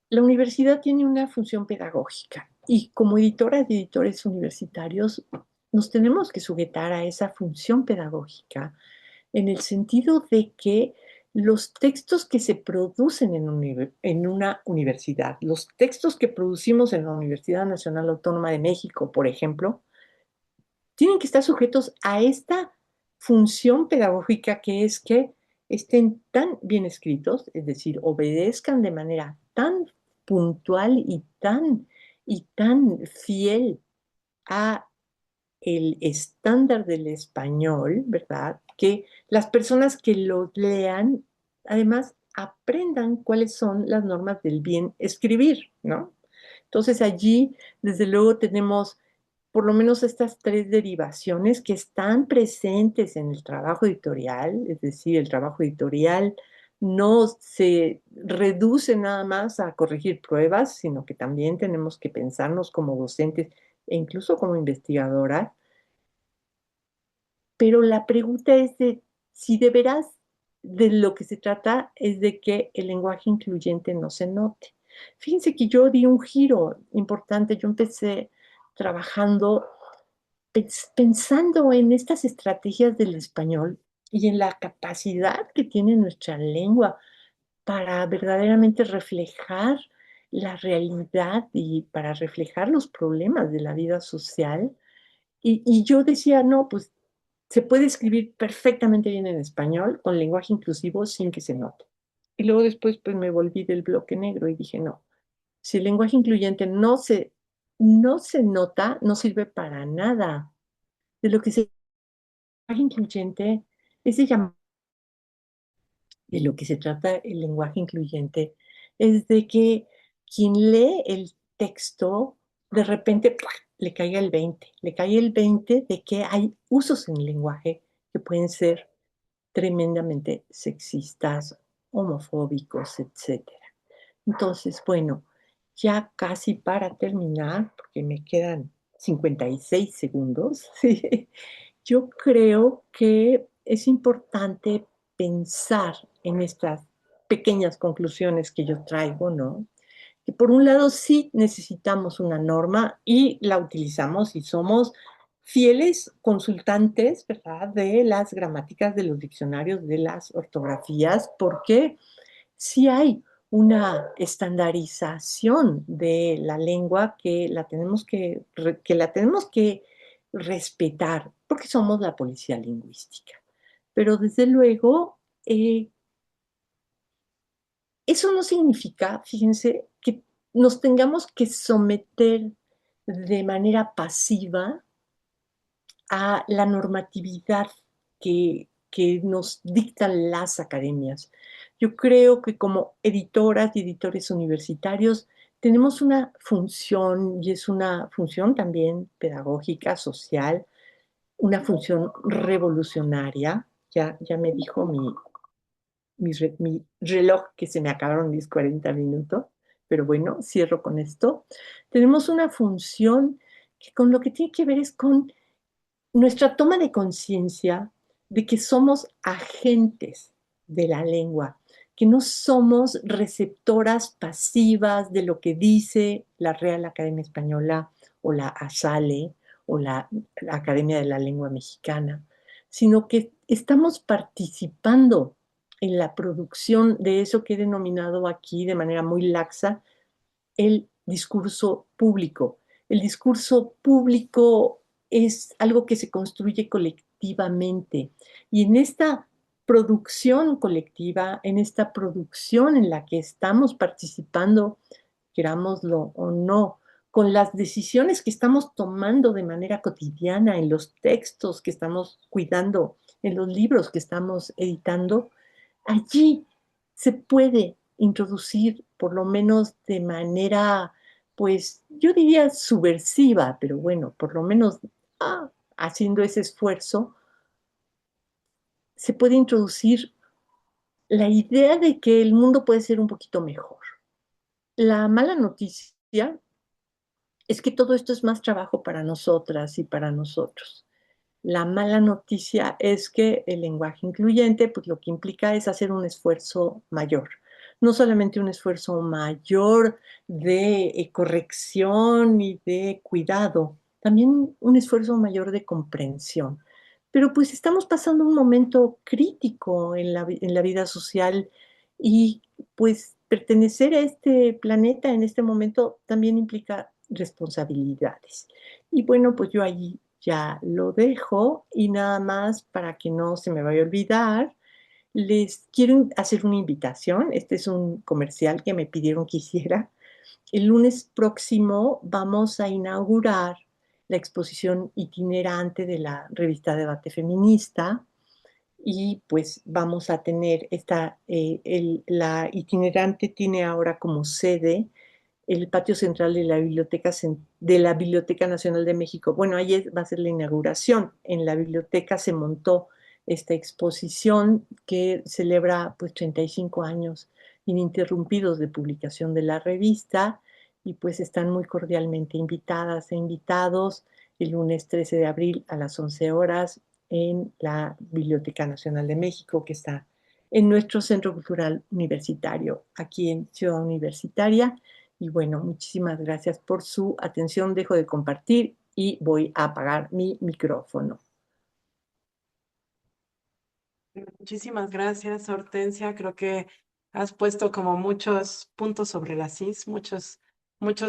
la universidad tiene una función pedagógica y como editoras y editores universitarios nos tenemos que sujetar a esa función pedagógica en el sentido de que los textos que se producen en una universidad, los textos que producimos en la Universidad Nacional Autónoma de México, por ejemplo, tienen que estar sujetos a esta función pedagógica que es que estén tan bien escritos, es decir, obedezcan de manera tan puntual y tan fiel a el estándar del español, ¿verdad? Que las personas que lo lean, además, aprendan cuáles son las normas del bien escribir, ¿no? Entonces allí, desde luego, tenemos por lo menos estas tres derivaciones que están presentes en el trabajo editorial, es decir, el trabajo editorial no se reduce nada más a corregir pruebas, sino que también tenemos que pensarnos como docentes e incluso como investigadoras. Pero la pregunta es de si de veras de lo que se trata es de que el lenguaje incluyente no se note. Fíjense que yo di un giro importante, yo empecé trabajando pensando en estas estrategias del español y en la capacidad que tiene nuestra lengua para verdaderamente reflejar la realidad y para reflejar los problemas de la vida social. Y yo decía, no, pues se puede escribir perfectamente bien en español con lenguaje inclusivo sin que se note. Y luego después pues me volví del bloque negro y dije, no, si el lenguaje incluyente no se nota, no sirve para nada. De lo que se lenguaje incluyente es de llamar, de lo que se trata el lenguaje incluyente es de que quien lee el texto de repente ¡pua!, le cae el 20 de que hay usos en el lenguaje que pueden ser tremendamente sexistas, homofóbicos, etcétera. Entonces, bueno, ya casi para terminar, porque me quedan 56 segundos, ¿sí? Yo creo que es importante pensar en estas pequeñas conclusiones que yo traigo, ¿no? Que por un lado sí necesitamos una norma y la utilizamos y somos fieles consultantes, ¿verdad? De las gramáticas, de los diccionarios, de las ortografías, porque sí hay una estandarización de la lengua que la tenemos que respetar, porque somos la policía lingüística. Pero desde luego, eso no significa, fíjense, que nos tengamos que someter de manera pasiva a la normatividad que nos dictan las academias. Yo creo que como editoras y editores universitarios tenemos una función, y es una función también pedagógica, social, una función revolucionaria. Ya me dijo mi reloj que se me acabaron mis 40 minutos, pero bueno, cierro con esto. Tenemos una función que con lo que tiene que ver es con nuestra toma de conciencia de que somos agentes de la lengua, que no somos receptoras pasivas de lo que dice la Real Academia Española o la ASALE o la Academia de la Lengua Mexicana, sino que estamos participando en la producción de eso que he denominado aquí de manera muy laxa el discurso público. El discurso público es algo que se construye colectivamente y en esta producción colectiva, en esta producción en la que estamos participando, querámoslo o no, con las decisiones que estamos tomando de manera cotidiana en los textos que estamos cuidando, en los libros que estamos editando, allí se puede introducir, por lo menos de manera, pues yo diría subversiva, pero bueno, por lo menos haciendo ese esfuerzo, se puede introducir la idea de que el mundo puede ser un poquito mejor. La mala noticia es que todo esto es más trabajo para nosotras y para nosotros. La mala noticia es que el lenguaje incluyente, pues lo que implica es hacer un esfuerzo mayor. No solamente un esfuerzo mayor de corrección y de cuidado, también un esfuerzo mayor de comprensión. Pero pues estamos pasando un momento crítico en la vida social y pues pertenecer a este planeta en este momento también implica responsabilidades. Y bueno, pues yo allí ya lo dejo y nada más para que no se me vaya a olvidar, les quiero hacer una invitación. Este es un comercial que me pidieron que hiciera. El lunes próximo vamos a inaugurar la exposición itinerante de la revista Debate Feminista y pues vamos a tener la itinerante tiene ahora como sede el patio central de de la Biblioteca Nacional de México. Bueno, ahí va a ser la inauguración. En la biblioteca se montó esta exposición que celebra pues 35 años ininterrumpidos de publicación de la revista y pues están muy cordialmente invitadas e invitados el lunes 13 de abril a las 11 horas en la Biblioteca Nacional de México, que está en nuestro Centro Cultural Universitario, aquí en Ciudad Universitaria. Y bueno, muchísimas gracias por su atención. Dejo de compartir y voy a apagar mi micrófono. Muchísimas gracias, Hortensia. Creo que has puesto como muchos puntos sobre las is, muchos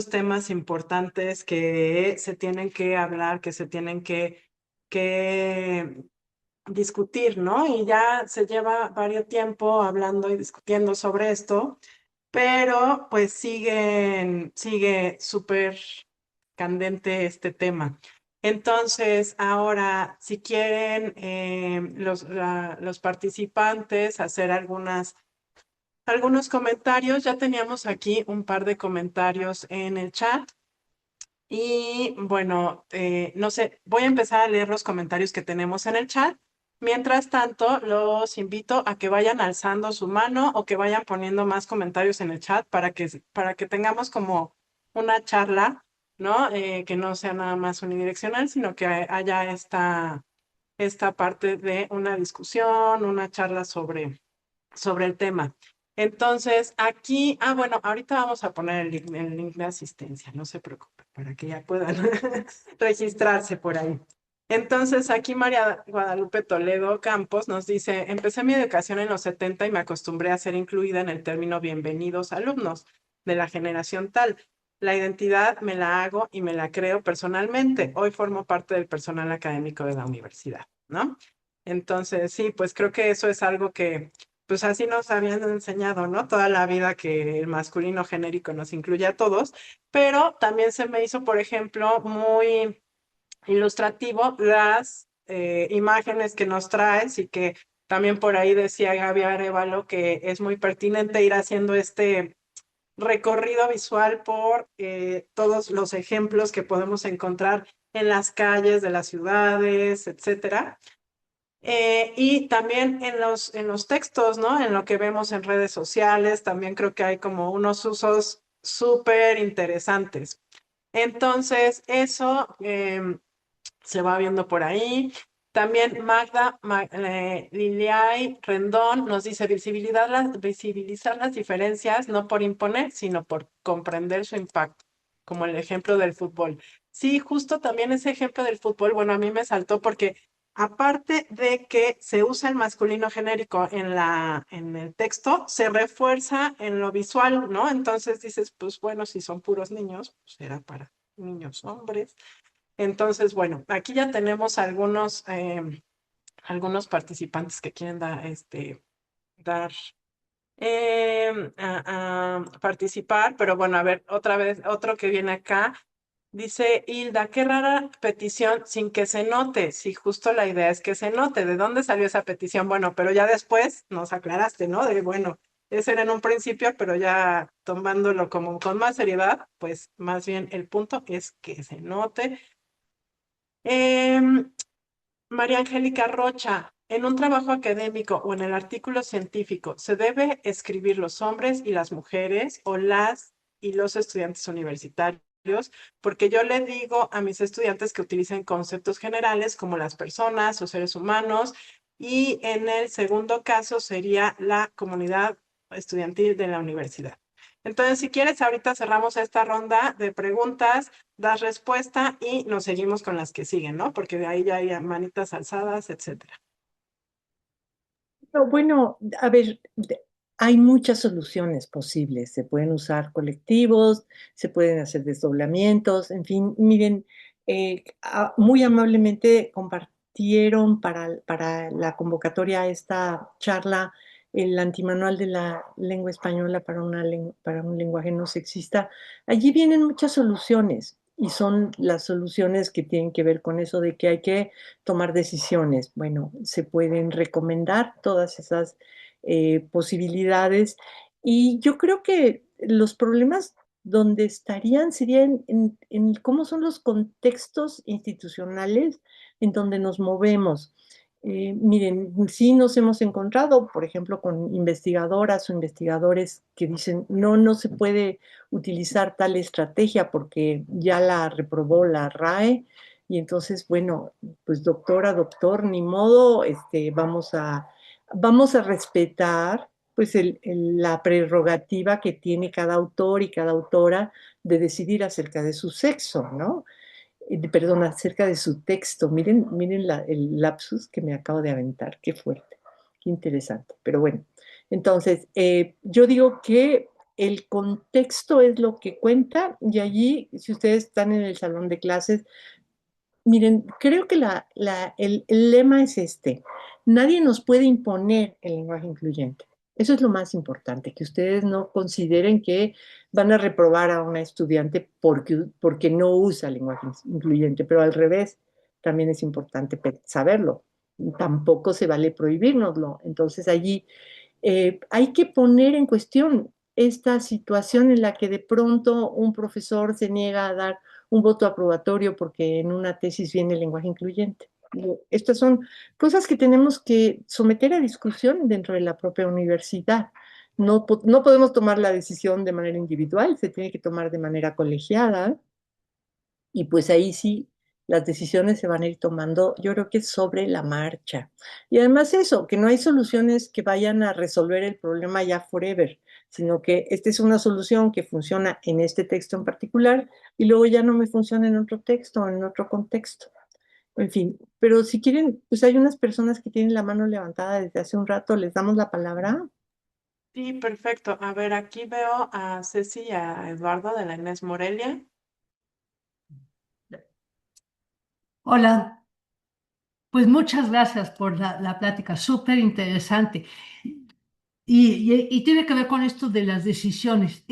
temas importantes que se tienen que hablar, que se tienen que discutir, ¿no? Y ya se lleva varios tiempo hablando y discutiendo sobre esto, pero pues sigue súper candente este tema. Entonces, ahora, si quieren los participantes hacer algunos comentarios, ya teníamos aquí un par de comentarios en el chat. Y bueno, no sé, voy a empezar a leer los comentarios que tenemos en el chat. Mientras tanto, los invito a que vayan alzando su mano o que vayan poniendo más comentarios en el chat para que tengamos como una charla, ¿no? Que no sea nada más unidireccional, sino que haya esta parte de una discusión, una charla sobre el tema. Entonces, aquí, bueno, ahorita vamos a poner el link de asistencia, no se preocupe, para que ya puedan registrarse por ahí. Entonces, aquí María Guadalupe Toledo Campos nos dice, empecé mi educación en los 70 y me acostumbré a ser incluida en el término bienvenidos alumnos de la generación tal. La identidad me la hago y me la creo personalmente. Hoy formo parte del personal académico de la universidad, ¿no? Entonces, sí, pues creo que eso es algo que pues así nos habían enseñado, ¿no? Toda la vida que el masculino genérico nos incluye a todos, pero también se me hizo, por ejemplo, muy ilustrativo las imágenes que nos traes y que también por ahí decía Gaby Arevalo que es muy pertinente ir haciendo recorrido visual por todos los ejemplos que podemos encontrar en las calles de las ciudades, etcétera. Y también en los textos, ¿no? En lo que vemos en redes sociales, también creo que hay como unos usos súper interesantes. Entonces, eso se va viendo por ahí. También Liliay Rendón nos dice visibilizar las diferencias, no por imponer, sino por comprender su impacto, como el ejemplo del fútbol. Sí, justo también ese ejemplo del fútbol, bueno, a mí me saltó porque aparte de que se usa el masculino genérico en el texto, se refuerza en lo visual, ¿no? Entonces dices, pues bueno, si son puros niños, pues será para niños hombres. Entonces, bueno, aquí ya tenemos algunos participantes que quieren dar participar, pero bueno, a ver, otra vez, otro que viene acá. Dice Hilda, qué rara petición sin que se note. Sí, justo la idea es que se note. ¿De dónde salió esa petición? Bueno, pero ya después nos aclaraste, ¿no? De bueno, ese era en un principio, pero ya tomándolo como con más seriedad, pues más bien el punto es que se note. Em, María Angélica Rocha, en un trabajo académico o en el artículo científico, ¿se debe escribir los hombres y las mujeres o las y los estudiantes universitarios? Porque yo le digo a mis estudiantes que utilicen conceptos generales como las personas o seres humanos y en el segundo caso sería la comunidad estudiantil de la universidad. Entonces, si quieres, ahorita cerramos esta ronda de preguntas, das respuesta y nos seguimos con las que siguen, ¿no? Porque de ahí ya hay manitas alzadas, etcétera. No, bueno, a ver, hay muchas soluciones posibles. Se pueden usar colectivos, se pueden hacer desdoblamientos, en fin, miren, muy amablemente compartieron para la convocatoria a esta charla el antimanual de la lengua española para un lenguaje no sexista. Allí vienen muchas soluciones y son las soluciones que tienen que ver con eso de que hay que tomar decisiones. Bueno, se pueden recomendar todas esas posibilidades y yo creo que los problemas donde estarían serían en cómo son los contextos institucionales en donde nos movemos. Miren, sí nos hemos encontrado, por ejemplo, con investigadoras o investigadores que dicen, no, no se puede utilizar tal estrategia porque ya la reprobó la RAE y entonces, bueno, pues doctora, doctor, ni modo, vamos a respetar pues la prerrogativa que tiene cada autor y cada autora de decidir acerca de su sexo, ¿no? Perdón, acerca de su texto. Miren, miren el lapsus que me acabo de aventar, qué fuerte, qué interesante. Pero bueno, entonces, yo digo que el contexto es lo que cuenta y allí, si ustedes están en el salón de clases, miren, creo que el lema es este. Nadie nos puede imponer el lenguaje incluyente. Eso es lo más importante, que ustedes no consideren que van a reprobar a una estudiante porque no usa lenguaje incluyente, pero al revés, también es importante saberlo. Tampoco se vale prohibírnoslo. Entonces allí hay que poner en cuestión esta situación en la que de pronto un profesor se niega a dar un voto aprobatorio porque en una tesis viene el lenguaje incluyente. Estas son cosas que tenemos que someter a discusión dentro de la propia universidad. No, no podemos tomar la decisión de manera individual, se tiene que tomar de manera colegiada y pues ahí sí las decisiones se van a ir tomando, yo creo que sobre la marcha. Y además eso, que no hay soluciones que vayan a resolver el problema ya forever, sino que esta es una solución que funciona en este texto en particular y luego ya no me funciona en otro texto o en otro contexto. En fin, pero si quieren, pues hay unas personas que tienen la mano levantada desde hace un rato, les damos la palabra. Sí, perfecto. A ver, aquí veo a Ceci y a Eduardo de la Inés Morelia. Hola, pues muchas gracias por la plática, súper interesante. Y tiene que ver con esto de las decisiones.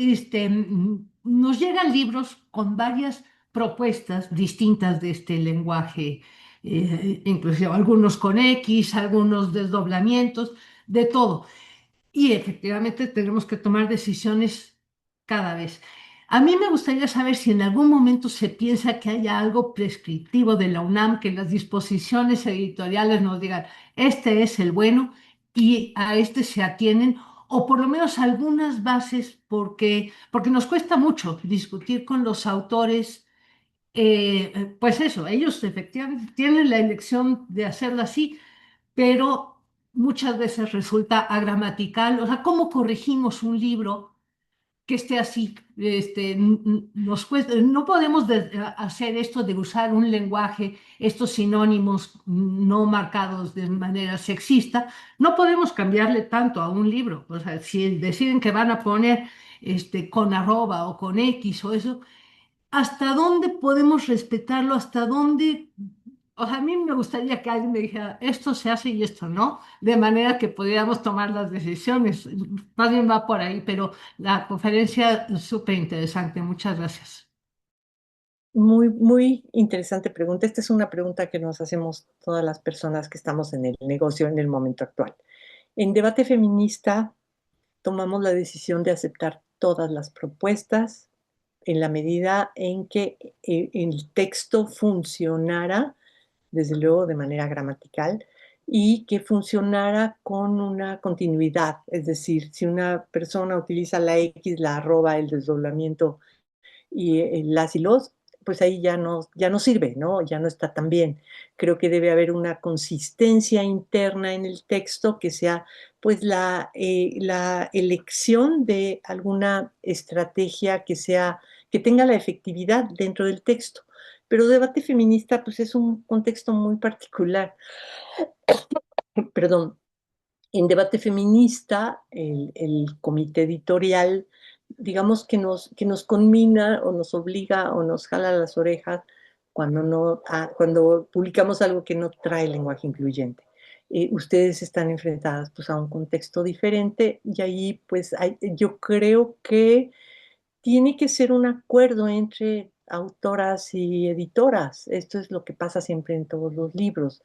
Nos llegan libros con varias propuestas distintas de este lenguaje, inclusive algunos con X, algunos desdoblamientos, de todo. Y efectivamente tenemos que tomar decisiones cada vez. A mí me gustaría saber si en algún momento se piensa que haya algo prescriptivo de la UNAM, que las disposiciones editoriales nos digan, este es el bueno y a este se atienen, o por lo menos algunas bases, porque nos cuesta mucho discutir con los autores. Pues eso, ellos efectivamente tienen la elección de hacerlo así, pero muchas veces resulta agramatical. O sea, ¿cómo corregimos un libro que esté así? Nos cuesta, no podemos hacer esto de usar un lenguaje, estos sinónimos no marcados de manera sexista. No podemos cambiarle tanto a un libro. O sea, si deciden que van a poner con arroba o con X o eso, ¿hasta dónde podemos respetarlo? ¿Hasta dónde? O sea, a mí me gustaría que alguien me dijera, esto se hace y esto no, de manera que pudiéramos tomar las decisiones. Más bien va por ahí, pero la conferencia es súper interesante. Muchas gracias. Muy, muy interesante pregunta. Esta es una pregunta que nos hacemos todas las personas que estamos en el negocio en el momento actual. En Debate Feminista tomamos la decisión de aceptar todas las propuestas en la medida en que el texto funcionara, desde luego de manera gramatical, y que funcionara con una continuidad. Es decir, si una persona utiliza la X, la arroba, el desdoblamiento y las y los, pues ahí ya no sirve, ¿no? Ya no está tan bien. Creo que debe haber una consistencia interna en el texto que sea pues la elección de alguna estrategia que tenga la efectividad dentro del texto. Pero debate feminista pues es un contexto muy particular. Perdón, en debate feminista, el comité editorial, digamos que nos conmina o nos obliga o nos jala las orejas cuando publicamos algo que no trae lenguaje incluyente. Ustedes están enfrentadas pues, a un contexto diferente y ahí pues yo creo que tiene que ser un acuerdo entre autoras y editoras. Esto es lo que pasa siempre en todos los libros.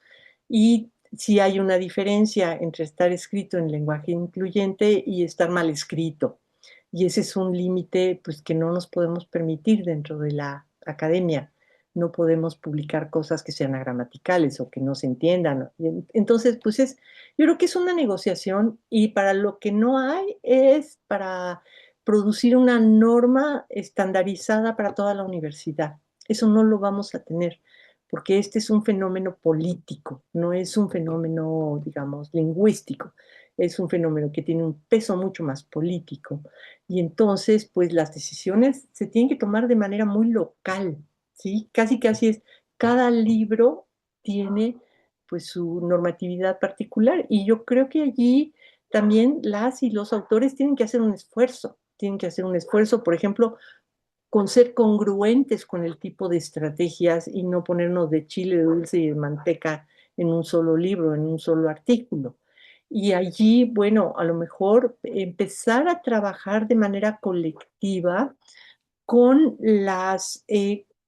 Y si hay una diferencia entre estar escrito en lenguaje incluyente y estar mal escrito. Y ese es un límite pues, que no nos podemos permitir dentro de la academia. No podemos publicar cosas que sean agramaticales o que no se entiendan. Entonces, pues yo creo que es una negociación y para lo que no hay es para producir una norma estandarizada para toda la universidad. Eso no lo vamos a tener, porque este es un fenómeno político, no es un fenómeno, digamos, lingüístico, es un fenómeno que tiene un peso mucho más político. Y entonces, pues las decisiones se tienen que tomar de manera muy local, ¿sí? Casi casi es, cada libro tiene pues su normatividad particular y yo creo que allí también las y los autores tienen que hacer un esfuerzo, por ejemplo, con ser congruentes con el tipo de estrategias y no ponernos de chile, de dulce y de manteca en un solo libro, en un solo artículo. Y allí, bueno, a lo mejor empezar a trabajar de manera colectiva con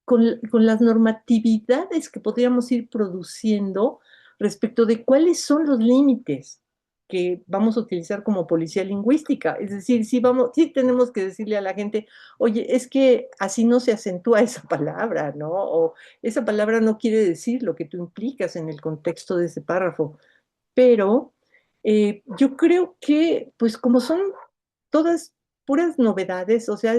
con las normatividades que podríamos ir produciendo respecto de cuáles son los límites que vamos a utilizar como policía lingüística. Es decir, sí tenemos que decirle a la gente, oye, es que así no se acentúa esa palabra, ¿no? O esa palabra no quiere decir lo que tú implicas en el contexto de ese párrafo. Pero yo creo que, pues como son todas puras novedades, o sea,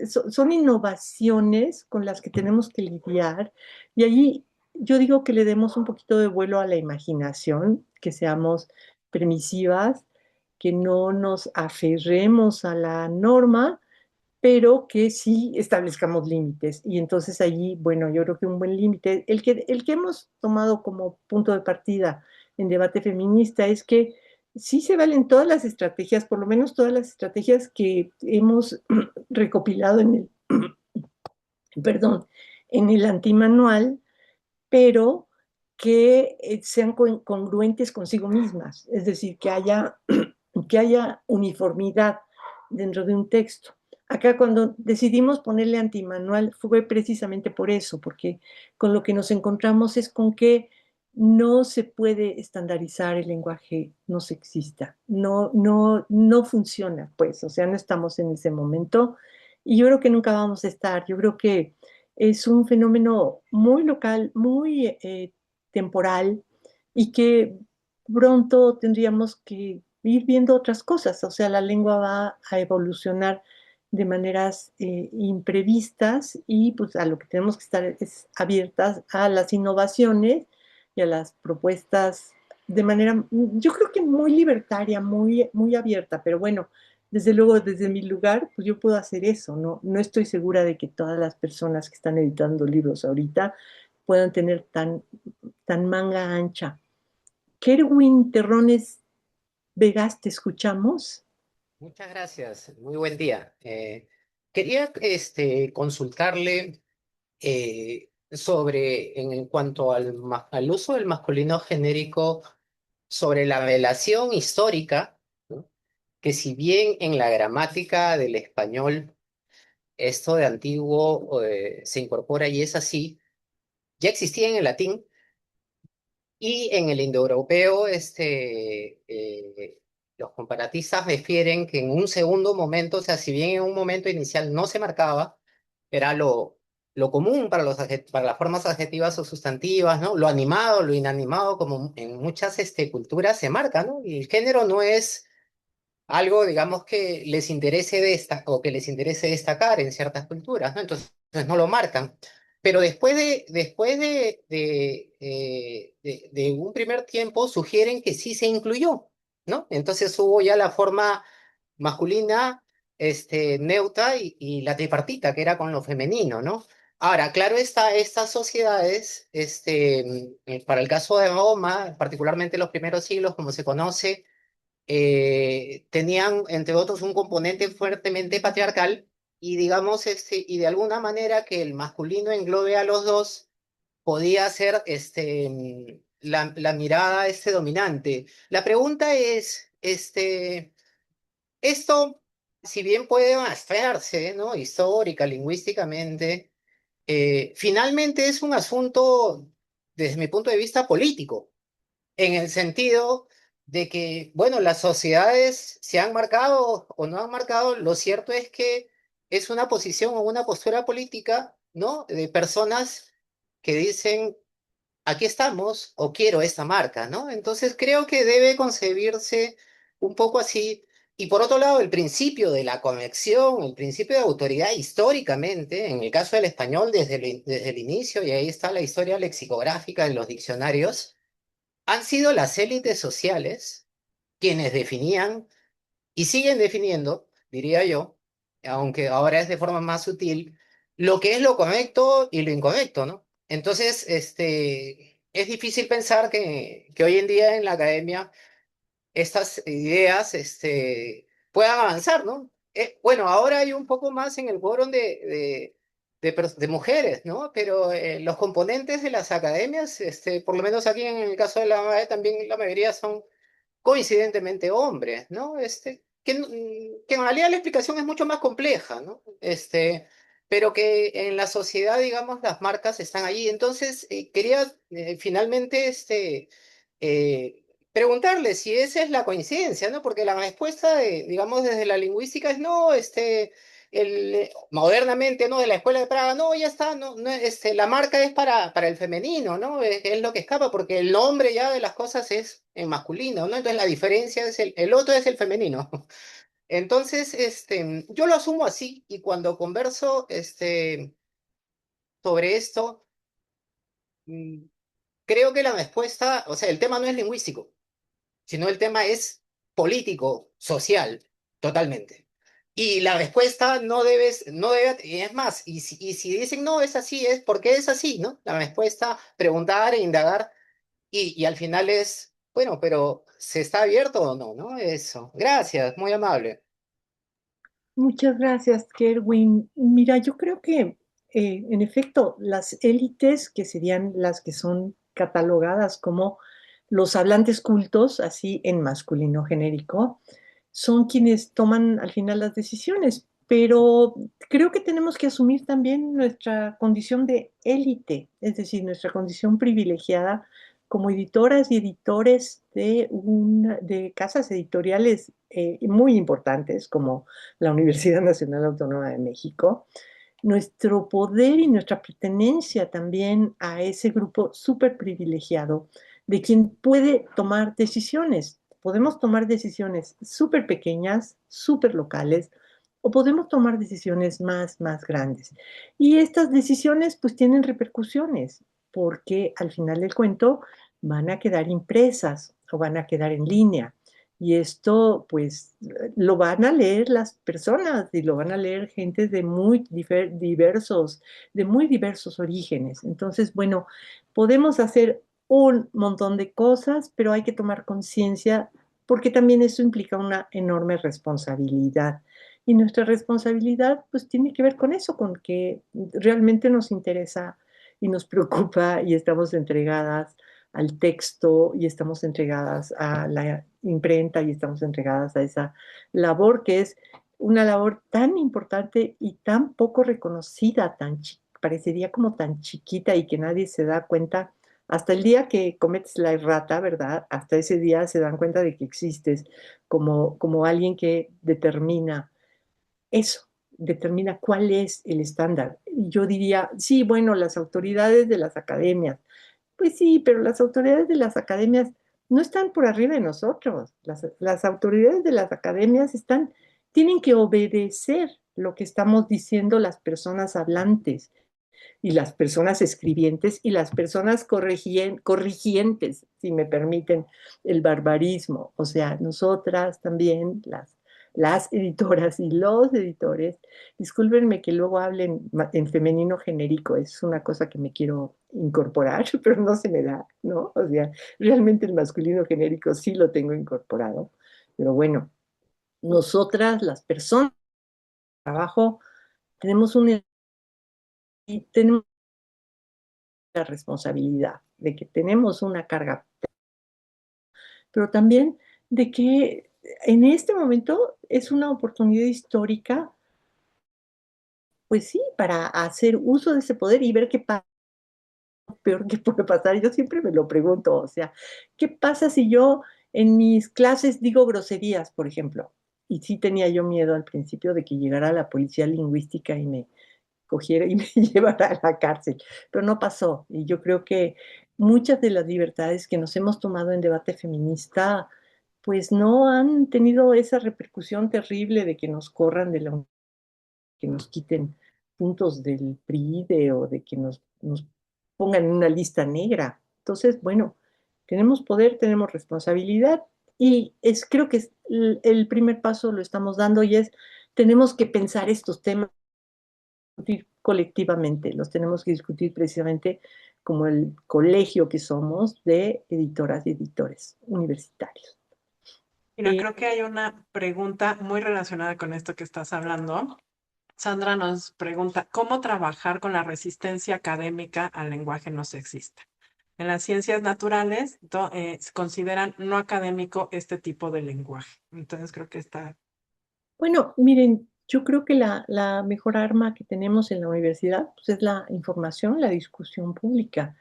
son innovaciones con las que tenemos que lidiar y allí yo digo que le demos un poquito de vuelo a la imaginación, que seamos permisivas, que no nos aferremos a la norma, pero que sí establezcamos límites. Y entonces allí, bueno, yo creo que un buen límite, el que hemos tomado como punto de partida en debate feminista es que sí se valen todas las estrategias, por lo menos todas las estrategias que hemos recopilado perdón, en el antimanual, pero que sean congruentes consigo mismas, es decir, que haya uniformidad dentro de un texto. Acá cuando decidimos ponerle antimanual fue precisamente por eso, porque con lo que nos encontramos es con que no se puede estandarizar el lenguaje no sexista, no funciona, pues, o sea, no estamos en ese momento Y yo creo que nunca vamos a estar. Yo creo que es un fenómeno muy local, muy temporal y que pronto tendríamos que ir viendo otras cosas. O sea, la lengua va a evolucionar de maneras imprevistas y pues a lo que tenemos que estar es abiertas a las innovaciones y a las propuestas de manera, yo creo que muy libertaria, muy, muy abierta, pero bueno, desde luego, desde mi lugar, pues yo puedo hacer eso, ¿no? No estoy segura de que todas las personas que están editando libros ahorita puedan tener tan manga ancha. Kerwin Terrones Vegas, ¿te escuchamos? Muchas gracias, muy buen día. Quería consultarle sobre, en cuanto al uso del masculino genérico, sobre la relación histórica, ¿no? Que si bien en la gramática del español esto de antiguo se incorpora y es así, ya existía en el latín. Y en el indoeuropeo, los comparatistas refieren que en un segundo momento, o sea, si bien en un momento inicial no se marcaba, era lo común para, para las formas adjetivas o sustantivas, ¿no? Lo animado, lo inanimado, como en muchas culturas se marca, ¿no? Y el género no es algo, digamos, que les interese o que les interese destacar en ciertas culturas, ¿no? Entonces no lo marcan. Pero después de un primer tiempo sugieren que sí se incluyó, ¿no? Entonces hubo ya la forma masculina, neutra y la tripartita, que era con lo femenino, ¿no? Ahora, claro está, estas sociedades, para el caso de Roma, particularmente los primeros siglos, como se conoce, tenían, entre otros, un componente fuertemente patriarcal y, digamos, y de alguna manera que el masculino englobe a los dos podía ser la mirada dominante. La pregunta es, esto, si bien puede demostrarse, ¿no? Histórica, lingüísticamente, finalmente es un asunto, desde mi punto de vista, político en el sentido de que, bueno, las sociedades se han marcado o no han marcado, lo cierto es que es una posición o una postura política, ¿no? De personas que dicen, aquí estamos o quiero esta marca, ¿no? Entonces creo que debe concebirse un poco así. Y por otro lado, el principio de la conexión, el principio de autoridad históricamente, en el caso del español desde el inicio, y ahí está la historia lexicográfica de los diccionarios, han sido las élites sociales quienes definían y siguen definiendo, diría yo, aunque ahora es de forma más sutil, lo que es lo correcto y lo incorrecto, ¿no? Entonces, es difícil pensar que hoy en día en la academia estas ideas puedan avanzar, ¿no? Bueno, ahora hay un poco más en el quórum de mujeres, ¿no? Pero los componentes de las academias, por lo menos aquí en el caso de la MAE, también la mayoría son coincidentemente hombres, ¿no? Que en realidad la explicación es mucho más compleja, ¿no? Pero que en la sociedad, digamos, las marcas están allí. Entonces, quería finalmente eh, preguntarle si esa es la coincidencia, ¿no? Porque la respuesta, digamos, desde la lingüística es no, modernamente, ¿no? De la escuela de Praga, no, ya está, no, no, la marca es para el femenino, ¿no? Es lo que escapa, porque el nombre ya de las cosas es en masculino, ¿no? Entonces la diferencia es el otro es el femenino. Entonces, yo lo asumo así, y cuando converso, sobre esto, mm, creo que la respuesta, o sea, el tema no es lingüístico, sino el tema es político, social, totalmente. Y la respuesta no debe, y es más, y si dicen no, es así, es porque es así, ¿no? La respuesta, preguntar e indagar, y al final es, bueno, pero ¿se está abierto o no, no? Eso. Gracias, muy amable. Muchas gracias, Kerwin. Mira, yo creo que en efecto las élites, que serían las que son catalogadas como los hablantes cultos, así en masculino genérico, son quienes toman al final las decisiones, pero creo que tenemos que asumir también nuestra condición de élite, es decir, nuestra condición privilegiada como editoras y editores de casas editoriales muy importantes como la Universidad Nacional Autónoma de México, nuestro poder y nuestra pertenencia también a ese grupo súper privilegiado de quien puede tomar decisiones. Podemos tomar decisiones súper pequeñas, súper locales, o podemos tomar decisiones más grandes. Y estas decisiones pues tienen repercusiones, porque al final del cuento van a quedar impresas o van a quedar en línea. Y esto, pues, lo van a leer las personas y lo van a leer gente de de muy diversos orígenes. Entonces, bueno, podemos hacer un montón de cosas, pero hay que tomar conciencia porque también eso implica una enorme responsabilidad. Y nuestra responsabilidad, pues, tiene que ver con eso, con que realmente nos interesa y nos preocupa y estamos entregadas al texto y estamos entregadas a la imprenta y estamos entregadas a esa labor que es una labor tan importante y tan poco reconocida, parecería como tan chiquita y que nadie se da cuenta hasta el día que cometes la errata, ¿verdad? Hasta ese día se dan cuenta de que existes como alguien que determina eso, determina cuál es el estándar. Y yo diría, sí, bueno, las autoridades de las academias, pues sí, pero las autoridades de las academias no están por arriba de nosotros. Las autoridades de las academias tienen que obedecer lo que estamos diciendo las personas hablantes y las personas escribientes y las personas corrigientes, si me permiten el barbarismo. O sea, nosotras también, las editoras y los editores, discúlpenme que luego hablen en femenino genérico, es una cosa que me quiero incorporar, pero no se me da, ¿no? O sea, realmente el masculino genérico sí lo tengo incorporado, pero bueno, nosotras, las personas de trabajo, tenemos tenemos la responsabilidad de que tenemos una carga, pero también de que en este momento es una oportunidad histórica, pues sí, para hacer uso de ese poder y ver qué pasa, peor que puede pasar. Yo siempre me lo pregunto, o sea, ¿qué pasa si yo en mis clases digo groserías, por ejemplo? Y sí tenía yo miedo al principio de que llegara la policía lingüística y me cogiera y me llevara a la cárcel, pero no pasó. Y yo creo que muchas de las libertades que nos hemos tomado en debate feminista, pues no han tenido esa repercusión terrible de que nos corran de la que nos quiten puntos del PRIDE o de que nos pongan en una lista negra. Entonces, bueno, tenemos poder, tenemos responsabilidad y creo que el primer paso lo estamos dando y tenemos que pensar estos temas discutir colectivamente, los tenemos que discutir precisamente como el colegio que somos de editoras y editores universitarios. Mira, creo que hay una pregunta muy relacionada con esto que estás hablando. Sandra nos pregunta, ¿cómo trabajar con la resistencia académica al lenguaje no sexista? En las ciencias naturales se consideran no académico este tipo de lenguaje. Entonces creo que está... Bueno, miren, yo creo que la mejor arma que tenemos en la universidad pues, es la información, la discusión pública.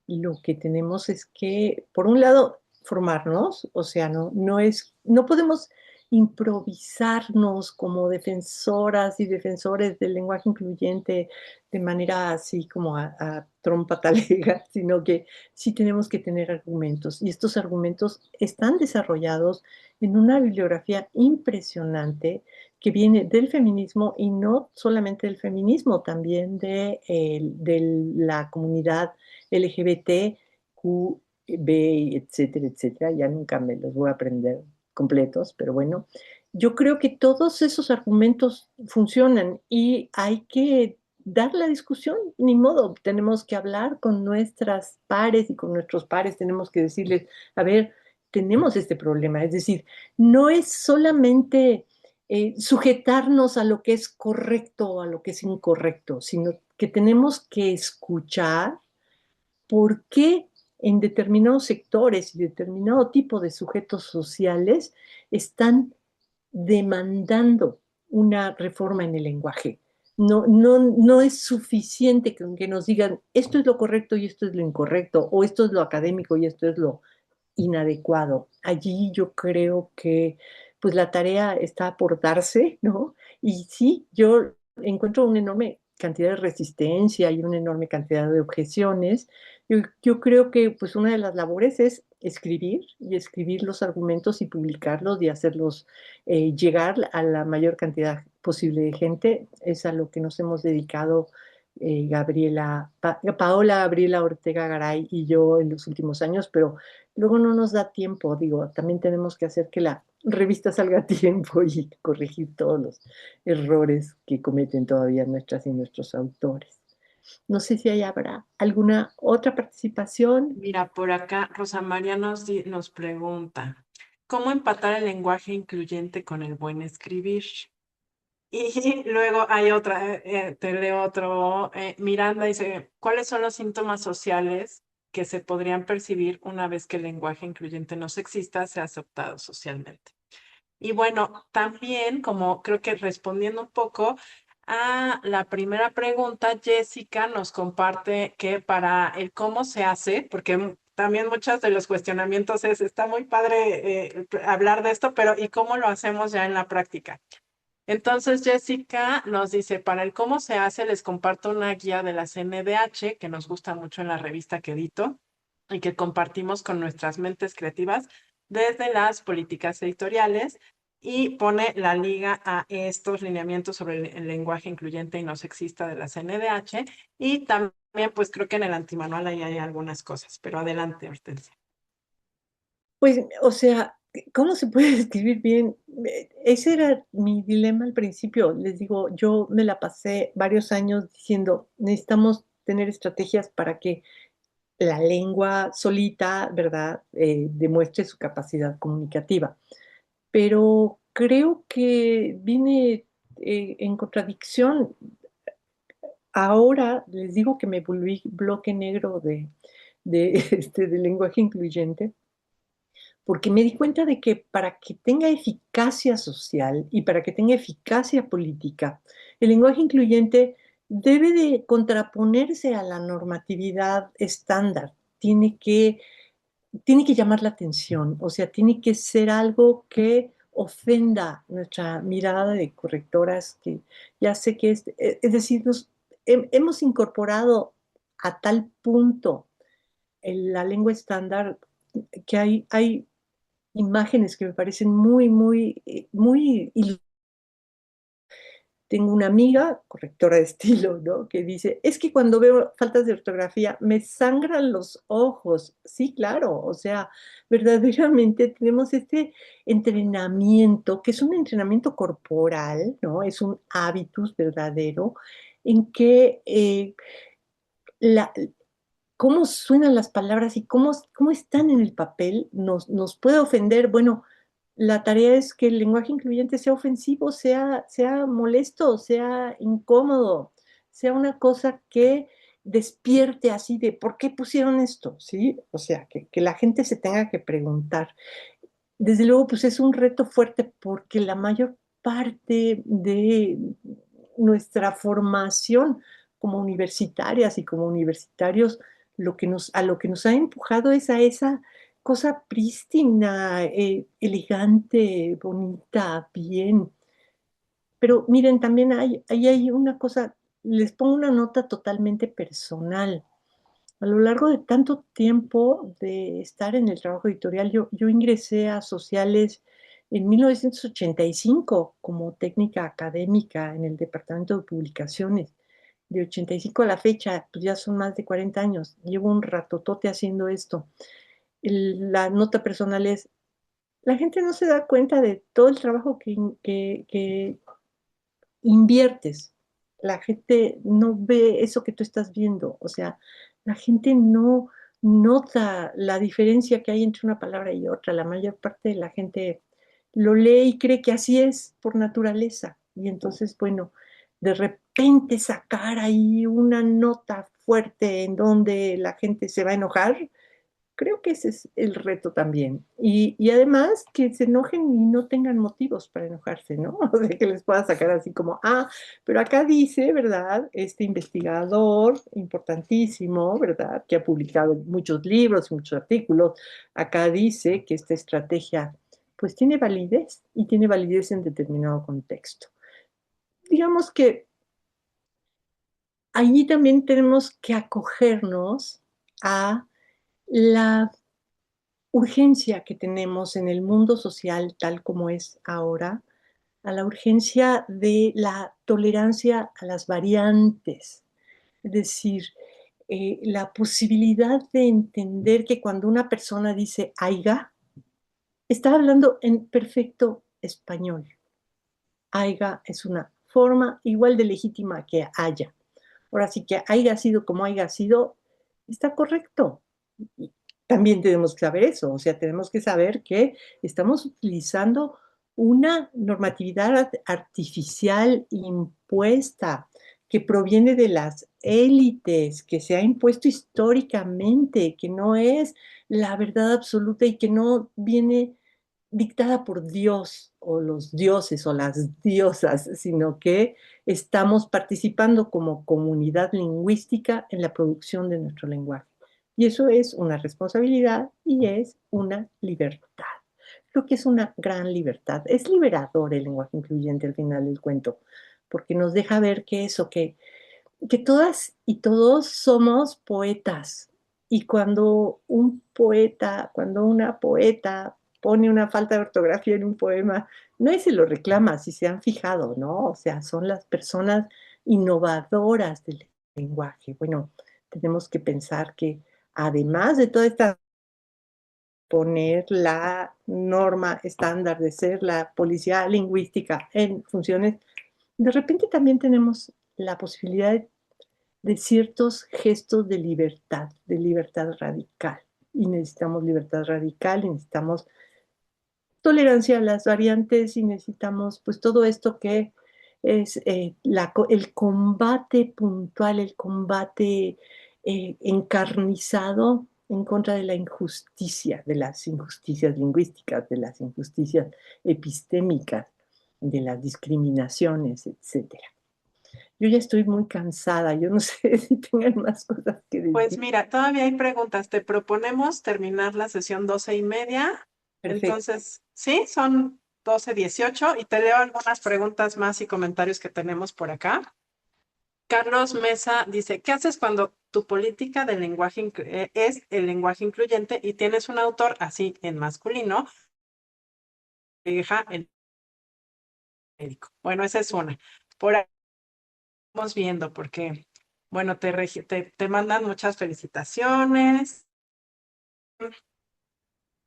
Lo que tenemos es que, por un lado, formarnos, o sea, no podemos improvisarnos como defensoras y defensores del lenguaje incluyente de manera así como a trompa talega, sino que sí tenemos que tener argumentos. Y estos argumentos están desarrollados en una bibliografía impresionante que viene del feminismo y no solamente del feminismo, también de la comunidad LGBT, QB, etcétera, etcétera. Ya nunca me los voy a aprender completos, pero bueno, yo creo que todos esos argumentos funcionan y hay que dar la discusión, ni modo, tenemos que hablar con nuestras pares y con nuestros pares, tenemos que decirles, a ver, tenemos este problema, es decir, no es solamente sujetarnos a lo que es correcto o a lo que es incorrecto, sino que tenemos que escuchar por qué en determinados sectores y determinado tipo de sujetos sociales están demandando una reforma en el lenguaje. no es suficiente con que nos digan esto es lo correcto y esto es lo incorrecto, o esto es lo académico y esto es lo inadecuado. Allí yo creo que pues la tarea está por darse, ¿no? Y sí, yo encuentro una enorme cantidad de resistencia y una enorme cantidad de objeciones. Yo creo que pues una de las labores es escribir y escribir los argumentos y publicarlos y hacerlos llegar a la mayor cantidad posible de gente. Es a lo que nos hemos dedicado Paola Gabriela Ortega Garay y yo en los últimos años, pero luego no nos da tiempo, digo, también tenemos que hacer que la revista salga a tiempo y corregir todos los errores que cometen todavía nuestras y nuestros autores. No sé si habrá alguna otra participación. Mira, por acá Rosa María nos pregunta, ¿cómo empatar el lenguaje incluyente con el buen escribir? Y luego hay otra, te leo otro. Miranda dice, ¿cuáles son los síntomas sociales que se podrían percibir una vez que el lenguaje incluyente no sexista sea aceptado socialmente? Y bueno, también como creo que respondiendo un poco a la primera pregunta, Jessica nos comparte que para el cómo se hace, porque también muchos de los cuestionamientos está muy padre hablar de esto, pero ¿y cómo lo hacemos ya en la práctica? Entonces, Jessica nos dice, para el cómo se hace, les comparto una guía de la CNDH que nos gusta mucho en la revista que edito y que compartimos con nuestras mentes creativas desde las políticas editoriales y pone la liga a estos lineamientos sobre el lenguaje incluyente y no sexista de la CNDH y también pues creo que en el antimanual ahí hay algunas cosas, pero adelante, Hortensia. Pues, o sea, ¿cómo se puede escribir bien? Ese era mi dilema al principio. Les digo, yo me la pasé varios años diciendo, necesitamos tener estrategias para que la lengua solita, ¿verdad?, demuestre su capacidad comunicativa. Pero creo que viene en contradicción. Ahora les digo que me volví bloque negro de lenguaje incluyente, porque me di cuenta de que para que tenga eficacia social y para que tenga eficacia política, el lenguaje incluyente debe de contraponerse a la normatividad estándar, tiene que llamar la atención, o sea, tiene que ser algo que ofenda nuestra mirada de correctoras, que ya sé que es decir, hemos incorporado a tal punto la lengua estándar que hay imágenes que me parecen muy tengo una amiga, correctora de estilo, ¿no? Que dice, es que cuando veo faltas de ortografía me sangran los ojos. Sí, claro, o sea, verdaderamente tenemos este entrenamiento, que es un entrenamiento corporal, ¿no? Es un hábitus verdadero en que la, cómo suenan las palabras y cómo están en el papel nos puede ofender. Bueno, la tarea es que el lenguaje incluyente sea ofensivo, sea molesto, sea incómodo, sea una cosa que despierte así de ¿por qué pusieron esto? ¿Sí? O sea, que la gente se tenga que preguntar. Desde luego, pues es un reto fuerte porque la mayor parte de nuestra formación como universitarias y como universitarios, a lo que nos ha empujado es a esa cosa prístina, elegante, bonita, bien. Pero miren, también ahí hay una cosa, les pongo una nota totalmente personal. A lo largo de tanto tiempo de estar en el trabajo editorial, yo ingresé a Sociales en 1985 como técnica académica en el Departamento de Publicaciones. De 85 a la fecha, pues ya son más de 40 años. Llevo un ratotote haciendo esto. La nota personal es, la gente no se da cuenta de todo el trabajo que inviertes. La gente no ve eso que tú estás viendo. O sea, la gente no nota la diferencia que hay entre una palabra y otra. La mayor parte de la gente lo lee y cree que así es por naturaleza. Y entonces, bueno, de repente sacar ahí una nota fuerte en donde la gente se va a enojar, Creo que ese es el reto también. Y además que se enojen y no tengan motivos para enojarse, ¿no? O sea, que les pueda sacar así como, pero acá dice, ¿verdad? Este investigador importantísimo, ¿verdad? Que ha publicado muchos libros y muchos artículos, acá dice que esta estrategia pues tiene validez y tiene validez en determinado contexto. Digamos que allí también tenemos que acogernos a la urgencia que tenemos en el mundo social tal como es ahora, a la urgencia de la tolerancia a las variantes, es decir, la posibilidad de entender que cuando una persona dice aiga, está hablando en perfecto español. Aiga es una forma igual de legítima que haya. Ahora sí que haya sido como haya sido, está correcto. Y también tenemos que saber eso, o sea, tenemos que saber que estamos utilizando una normatividad artificial impuesta que proviene de las élites, que se ha impuesto históricamente, que no es la verdad absoluta y que no viene dictada por Dios o los dioses o las diosas, sino que estamos participando como comunidad lingüística en la producción de nuestro lenguaje. Y eso es una responsabilidad y es una libertad. Creo que es una gran libertad. Es liberador el lenguaje incluyente al final del cuento, porque nos deja ver que eso, que todas y todos somos poetas. Y cuando un poeta, cuando una poeta pone una falta de ortografía en un poema, no es se lo reclama, si se han fijado, ¿no? O sea, son las personas innovadoras del lenguaje. Bueno, tenemos que pensar que además de toda esta poner la norma estándar de ser la policía lingüística en funciones, de repente también tenemos la posibilidad de ciertos gestos de libertad radical. Y necesitamos libertad radical, y necesitamos tolerancia a las variantes y necesitamos pues todo esto que es el combate puntual, el combate encarnizado en contra de la injusticia, de las injusticias lingüísticas, de las injusticias epistémicas, de las discriminaciones, etcétera. Yo ya estoy muy cansada, yo no sé si tengan más cosas que Pues decir. mira, todavía hay preguntas. Te proponemos terminar la sesión 12:30. Perfecto. Entonces, sí, son 12:18 y te leo algunas preguntas más y comentarios que tenemos por acá. Carlos Mesa dice, ¿qué haces cuando tu política de lenguaje es el lenguaje incluyente y tienes un autor así en masculino? Deja el médico. Bueno, esa es una. Por ahí vamos viendo porque, bueno, te mandan muchas felicitaciones.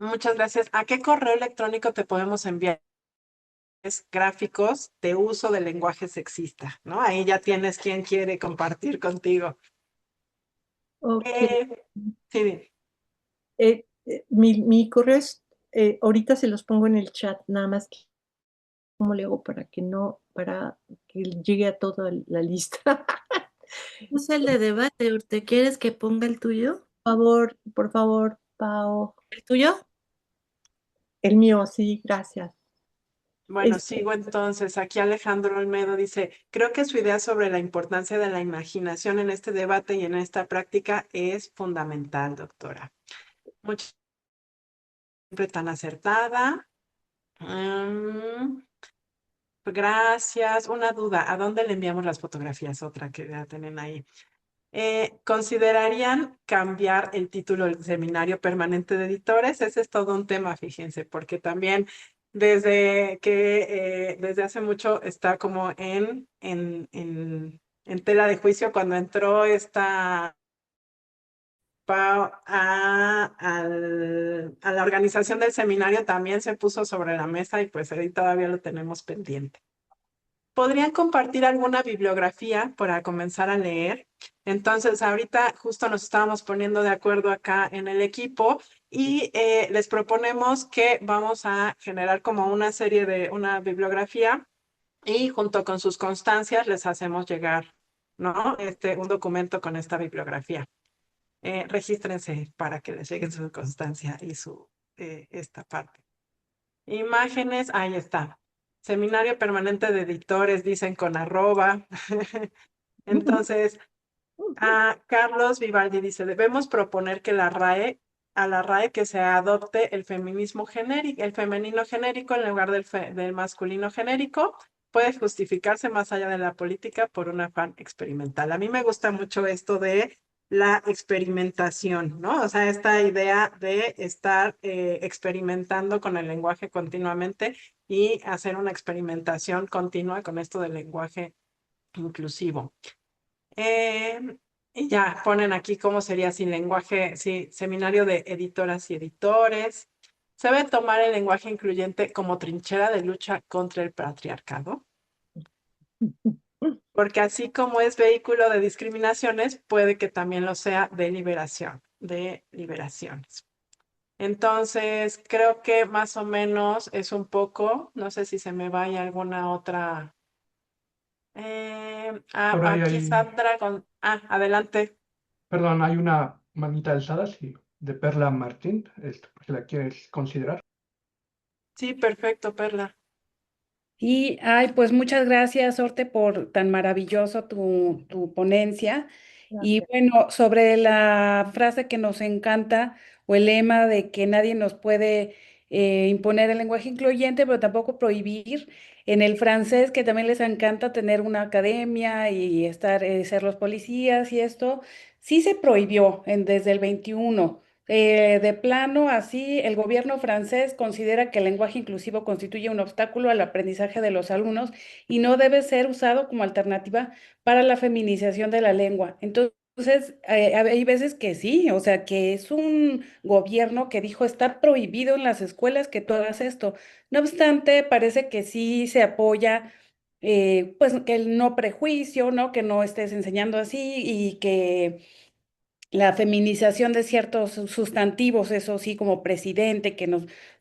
Muchas gracias. ¿A qué correo electrónico te podemos enviar gráficos de uso del lenguaje sexista? ¿No? Ahí ya tienes quien quiere compartir contigo. Ok. Sí, Mi correo es, ahorita se los pongo en el chat, nada más que cómo le hago para que no, para que llegue a toda la lista. Es el de debate, ¿te quieres que ponga el tuyo? Por favor, Pao. ¿El tuyo? El mío, sí, gracias. bueno, Este, sigo entonces. Aquí Alejandro Olmedo dice, creo que su idea sobre la importancia de la imaginación en este debate y en esta práctica es fundamental, doctora. Muchas siempre tan acertada. Gracias. Una duda, ¿a dónde le enviamos las fotografías? Otra que ya tienen ahí. ¿Considerarían cambiar el título del Seminario Permanente de Editores? Ese es todo un tema, fíjense, porque también desde hace mucho está como en tela de juicio cuando entró esta a la organización del seminario también se puso sobre la mesa y pues ahí todavía lo tenemos pendiente. ¿Podrían compartir alguna bibliografía para comenzar a leer? Entonces, ahorita justo nos estábamos poniendo de acuerdo acá en el equipo y les proponemos que vamos a generar como una serie de una bibliografía y junto con sus constancias les hacemos llegar, ¿no? Un documento con esta bibliografía. regístrense para que les llegue su constancia y esta parte. Imágenes, ahí está. Seminario permanente de editores, dicen con arroba. Entonces, Carlos Vivaldi dice, debemos proponer que a la RAE que se adopte el feminismo genérico, el femenino genérico en lugar del masculino genérico. Puede justificarse más allá de la política por un afán experimental. A mí me gusta mucho esto de la experimentación, ¿no? O sea, esta idea de estar experimentando con el lenguaje continuamente y hacer una experimentación continua con esto del lenguaje inclusivo. Y ya ponen aquí cómo sería sin lenguaje, sí, seminario de editoras y editores. Se debe tomar el lenguaje incluyente como trinchera de lucha contra el patriarcado, porque así como es vehículo de discriminaciones, puede que también lo sea de liberaciones. Entonces, creo que más o menos es un poco, no sé si se me vaya alguna otra. Por ahí Aquí Sandra adelante. perdón, hay una manita alzada, sí, de Perla Martín, si la quieres considerar. Sí, perfecto, Perla. Y, ay, pues muchas gracias, Orte, por tan maravilloso tu ponencia. Y Gracias. bueno, sobre la frase que nos encanta o el lema de que nadie nos puede imponer el lenguaje incluyente, pero tampoco prohibir. En el francés, que también les encanta tener una academia y estar, ser los policías y esto, sí se prohibió desde el 21. De plano, así, el gobierno francés considera que el lenguaje inclusivo constituye un obstáculo al aprendizaje de los alumnos y no debe ser usado como alternativa para la feminización de la lengua. Entonces, hay veces que sí, o sea, que es un gobierno que dijo está prohibido en las escuelas que tú hagas esto. No obstante, parece que sí se apoya. Pues que el no prejuicio, ¿no? Que no estés enseñando así y que la feminización de ciertos sustantivos, eso sí, como presidente, que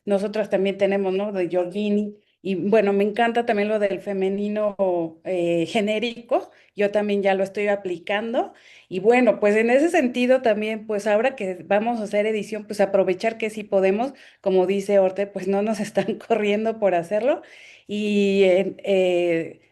nosotras también tenemos, ¿no? De Giorgini. Y bueno, me encanta también lo del femenino genérico, yo también ya lo estoy aplicando. Y bueno, pues en ese sentido también, pues ahora que vamos a hacer edición, pues aprovechar que sí podemos, como dice Orte, pues no nos están corriendo por hacerlo. Y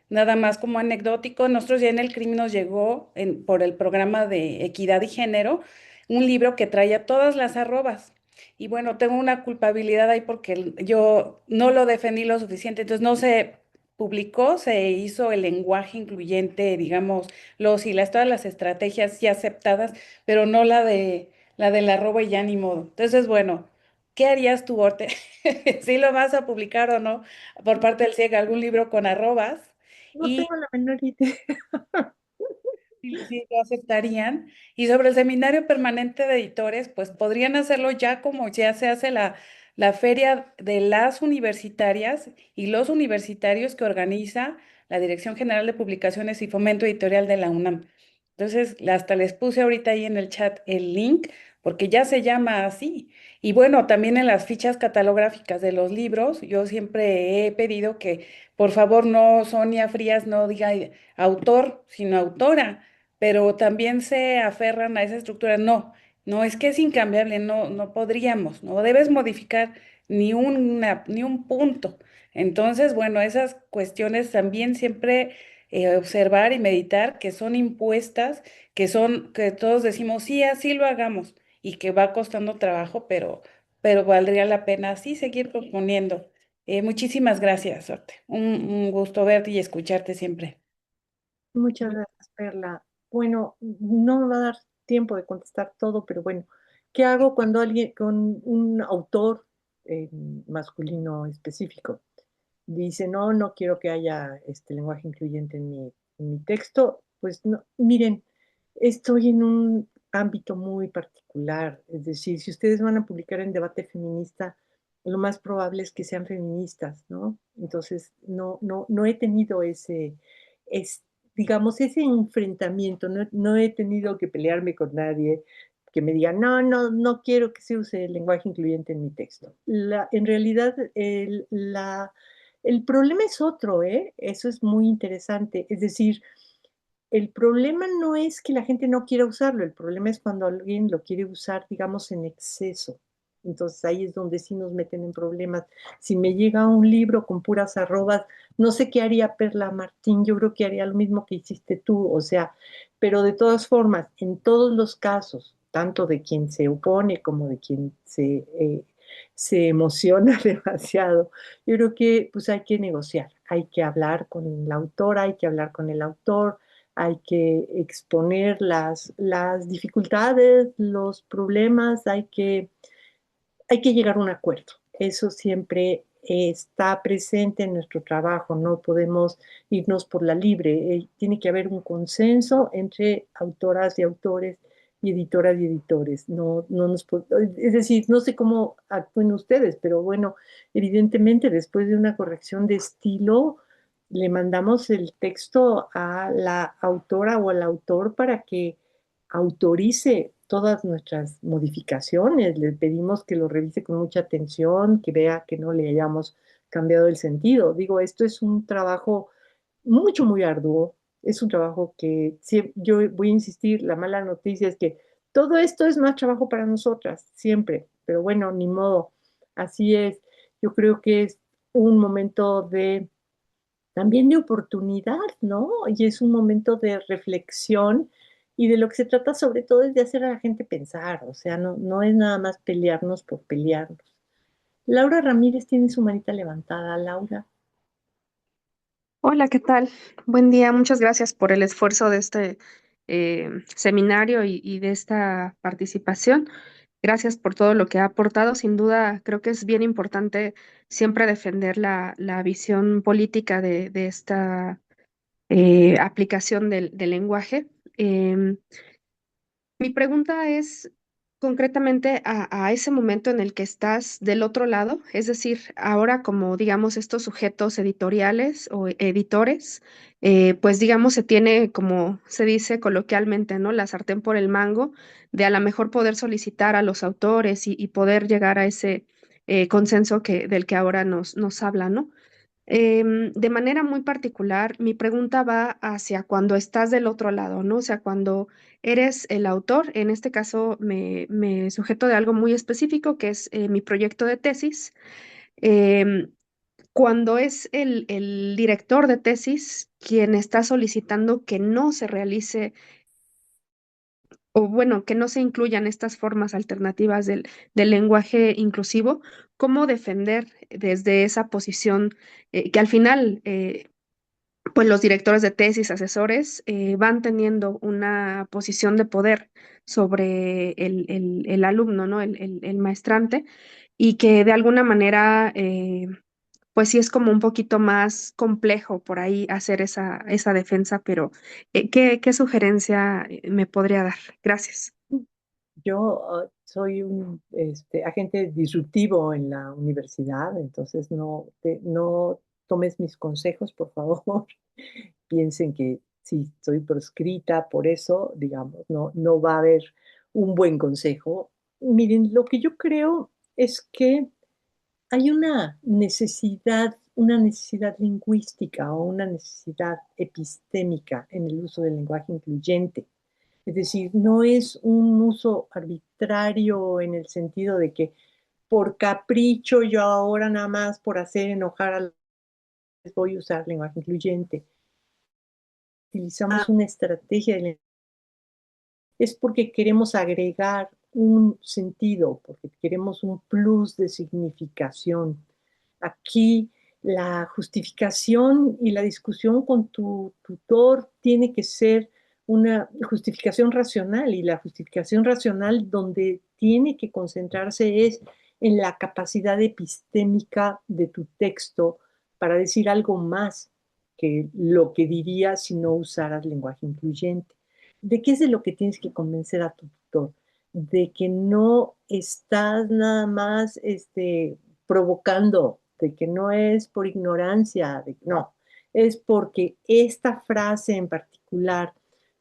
nada más como anecdótico, nosotros ya en el crimen nos llegó por el programa de equidad y género un libro que traía todas las arrobas. Y bueno, tengo una culpabilidad ahí porque yo no lo defendí lo suficiente, entonces no se publicó, se hizo el lenguaje incluyente, digamos, los y las, todas las estrategias ya aceptadas, pero no la del arroba y ya ni modo. Entonces, bueno, ¿qué harías tú, Orte? ¿Sí lo vas a publicar o no por parte del CIEG algún libro con arrobas? No Y tengo la menor idea. sí lo aceptarían. Y sobre el seminario permanente de editores, pues podrían hacerlo ya como ya se hace la feria de las universitarias y los universitarios que organiza la Dirección General de Publicaciones y Fomento Editorial de la UNAM. Entonces, hasta les puse ahorita ahí en el chat el link, porque ya se llama así. Y bueno, también en las fichas catalográficas de los libros, yo siempre he pedido que, por favor, no Sonia Frías no diga autor, sino autora, pero también se aferran a esa estructura. No, no es que es incambiable, no, no podríamos, no debes modificar ni un punto. Entonces, bueno, esas cuestiones también siempre observar y meditar que son impuestas, que todos decimos, sí, así lo hagamos, y que va costando trabajo, pero valdría la pena así seguir proponiendo. Muchísimas gracias, Sorte. Un gusto verte y escucharte siempre. Muchas gracias, Perla. Bueno, no me va a dar tiempo de contestar todo, pero bueno, ¿qué hago cuando alguien, con un autor masculino específico, dice, no, no quiero que haya este lenguaje incluyente en mi texto? Pues no, miren, estoy en un ámbito muy particular, es decir, si ustedes van a publicar en debate feminista, lo más probable es que sean feministas, ¿no? Entonces, no he tenido es, digamos, ese enfrentamiento, no he tenido que pelearme con nadie que me diga, no quiero que se use el lenguaje incluyente en mi texto. En realidad, el problema es otro, ¿eh? Eso es muy interesante. Es decir, El problema no es que la gente no quiera usarlo, el problema es cuando alguien lo quiere usar, digamos, en exceso. Entonces ahí es donde sí nos meten en problemas. Si me llega un libro con puras arrobas, no sé qué haría Perla Martín, yo creo que haría lo mismo que hiciste tú, o sea, pero de todas formas, en todos los casos, tanto de quien se opone como de quien se emociona demasiado, yo creo que pues hay que negociar, hay que hablar con la autora, hay que hablar con el autor, hay que exponer las dificultades, los problemas, hay que llegar a un acuerdo. Eso siempre está presente en nuestro trabajo, no podemos irnos por la libre. Tiene que haber un consenso entre autoras y autores y editoras y editores. Es decir, no sé cómo actúen ustedes, pero bueno, evidentemente después de una corrección de estilo, le mandamos el texto a la autora o al autor para que autorice todas nuestras modificaciones, le pedimos que lo revise con mucha atención, que vea que no le hayamos cambiado el sentido. Digo, esto es un trabajo muy arduo, es un trabajo que yo voy a insistir, la mala noticia es que todo esto es más trabajo para nosotras, siempre, pero bueno, ni modo, así es. Yo creo que es un momento de también de oportunidad, ¿no? Y es un momento de reflexión y de lo que se trata sobre todo es de hacer a la gente pensar, o sea, no es nada más pelearnos por pelearnos. Laura Ramírez tiene su manita levantada. Laura, Hola, ¿qué tal? Buen día, muchas gracias por el esfuerzo de este seminario y de esta participación. Gracias por todo lo que ha aportado. Sin duda, creo que es bien importante siempre defender la visión política de esta aplicación del lenguaje. Mi pregunta es concretamente a ese momento en el que estás del otro lado, es decir, ahora como digamos estos sujetos editoriales o editores, pues digamos se tiene, como se dice coloquialmente, ¿no? La sartén por el mango, de a lo mejor poder solicitar a los autores y poder llegar a ese consenso del que ahora nos habla, ¿no? De manera muy particular, mi pregunta va hacia cuando estás del otro lado, ¿no? O sea, cuando eres el autor, en este caso me sujeto de algo muy específico, que es mi proyecto de tesis. Em, Cuando es el director de tesis quien está solicitando que no se realice o bueno, que no se incluyan estas formas alternativas del lenguaje inclusivo, ¿cómo defender desde esa posición que al final pues los directores de tesis, asesores, van teniendo una posición de poder sobre el alumno, ¿no? El maestrante, y que de alguna manera, pues sí es como un poquito más complejo por ahí hacer esa defensa, pero ¿qué sugerencia me podría dar? Gracias. yo soy un agente disruptivo en la universidad, entonces no tomes mis consejos, por favor. Piensen que si soy proscrita por eso, digamos, no va a haber un buen consejo. Miren, lo que yo creo es que hay una necesidad lingüística o una necesidad epistémica en el uso del lenguaje incluyente. Es decir, no es un uso arbitrario en el sentido de que por capricho yo ahora nada más por hacer enojar a los voy a usar lenguaje incluyente. Utilizamos una estrategia de es porque queremos agregar un sentido, porque queremos un plus de significación. Aquí la justificación y la discusión con tu tutor tiene que ser una justificación racional y la justificación racional donde tiene que concentrarse es en la capacidad epistémica de tu texto para decir algo más que lo que dirías si no usaras lenguaje incluyente. ¿De qué es de lo que tienes que convencer a tu tutor? De que no estás nada más provocando, de que no es por ignorancia, no, es porque esta frase en particular,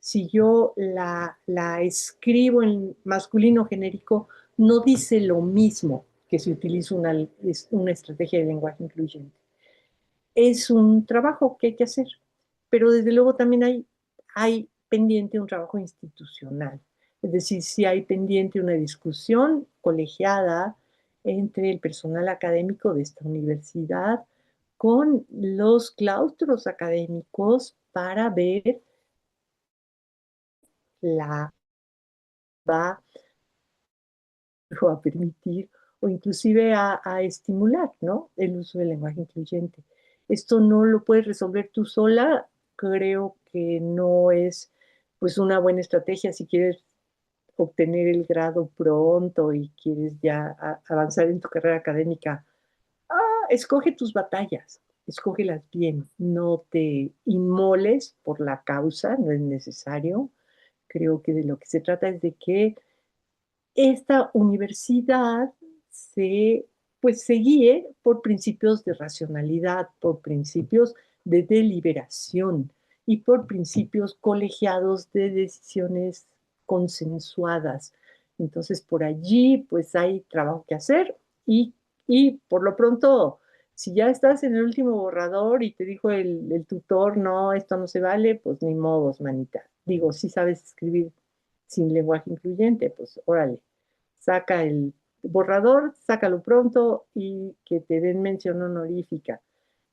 si yo la escribo en masculino genérico, no dice lo mismo que si utilizo una estrategia de lenguaje incluyente. Es un trabajo que hay que hacer, pero desde luego también hay pendiente un trabajo institucional. Es decir, si hay pendiente una discusión colegiada entre el personal académico de esta universidad con los claustros académicos para ver la va a permitir o inclusive a estimular, ¿no? El uso del lenguaje incluyente. Esto no lo puedes resolver tú sola, creo que no es pues una buena estrategia si quieres obtener el grado pronto y quieres ya avanzar en tu carrera académica. Escoge tus batallas, escógelas bien, no te inmoles por la causa, no es necesario. Creo que de lo que se trata es de que esta universidad se guíe por principios de racionalidad, por principios de deliberación y por principios colegiados de decisiones consensuadas. Entonces, por allí, pues hay trabajo que hacer y por lo pronto, si ya estás en el último borrador y te dijo el tutor, no, esto no se vale, pues ni modos, manita. Digo, si sabes escribir sin lenguaje incluyente, pues órale, saca el borrador, sácalo pronto y que te den mención honorífica.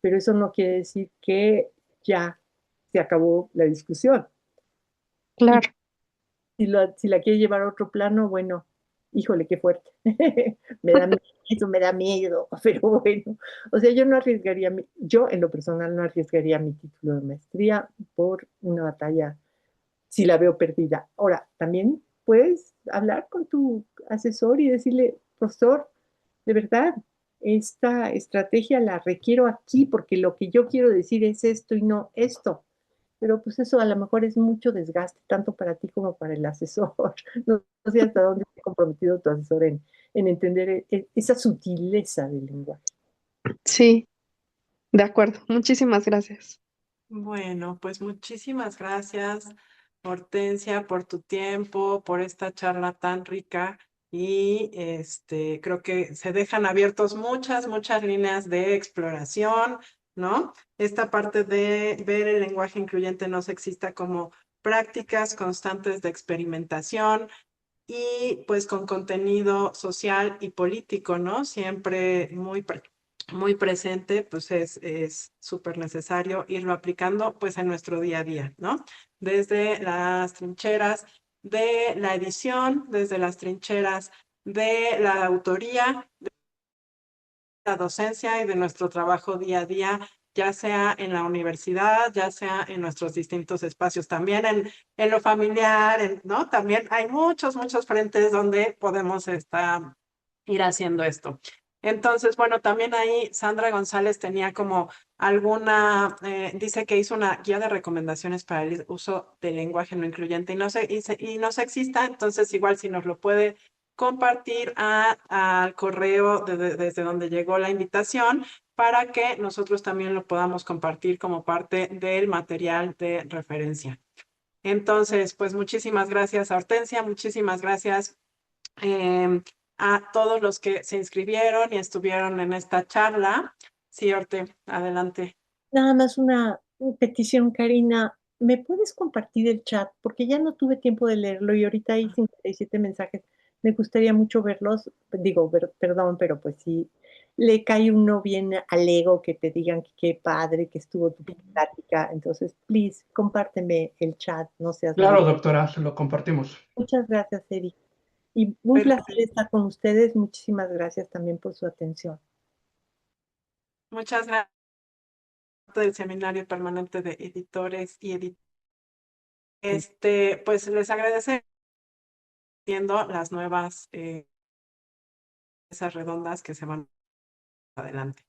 Pero eso no quiere decir que ya se acabó la discusión. Claro. Si la quieres llevar a otro plano, bueno, híjole, qué fuerte. Me da miedo, eso me da miedo, pero bueno, o sea, yo no arriesgaría, yo en lo personal no arriesgaría mi título de maestría por una batalla si la veo perdida. Ahora, también puedes hablar con tu asesor y decirle, profesor, de verdad, esta estrategia la requiero aquí porque lo que yo quiero decir es esto y no esto. Pero pues eso a lo mejor es mucho desgaste, tanto para ti como para el asesor. No, no sé hasta dónde está comprometido tu asesor en entender esa sutileza del lenguaje. Sí, de acuerdo. Muchísimas gracias. Bueno, pues muchísimas gracias, Hortensia, por tu tiempo, por esta charla tan rica y creo que se dejan abiertos muchas líneas de exploración, ¿no? Esta parte de ver el lenguaje incluyente no sexista como prácticas constantes de experimentación y pues con contenido social y político, ¿no? Siempre muy presente, pues es súper necesario irlo aplicando pues en nuestro día a día, ¿no? Desde las trincheras de la edición, desde las trincheras de la autoría, de la docencia y de nuestro trabajo día a día, ya sea en la universidad, ya sea en nuestros distintos espacios, también en lo familiar, ¿no? También hay muchos frentes donde podemos ir haciendo esto. Entonces, bueno, también ahí Sandra González tenía como dice que hizo una guía de recomendaciones para el uso del lenguaje no incluyente y no sexista, entonces igual si nos lo puede compartir al correo desde donde llegó la invitación para que nosotros también lo podamos compartir como parte del material de referencia. Entonces, pues muchísimas gracias a Hortensia, muchísimas gracias a todos los que se inscribieron y estuvieron en esta charla. Sí, Horte, adelante. Nada más una petición, Karina. ¿Me puedes compartir el chat? Porque ya no tuve tiempo de leerlo y ahorita hay 57 mensajes. Me gustaría mucho verlos. Digo, perdón, pero pues sí, le cae uno bien al ego que te digan que qué padre que estuvo tu plática. Entonces, please, compárteme el chat, no seas Claro, malo. doctora, se lo compartimos. Muchas gracias, Eric. Y un placer estar con ustedes. Muchísimas gracias también por su atención. Muchas gracias del Seminario Permanente de Editores y pues les agradecemos viendo las nuevas mesas redondas que se van adelante.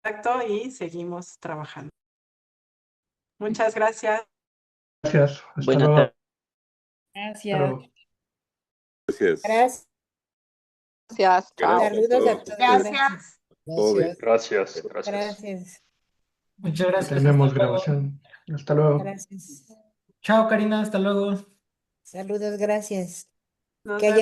Exacto, y seguimos trabajando. Muchas gracias. Gracias. Hasta Buenas luego. tardes. Hasta Gracias. luego. Gracias. Gracias. Gracias. Chao. Saludos a todos. Gracias. Gracias. Gracias. Gracias. Muchas gracias. Tenemos Hasta luego. grabación. Hasta luego. Gracias. Chao, Karina. Hasta luego. Saludos, gracias. Nos Que haya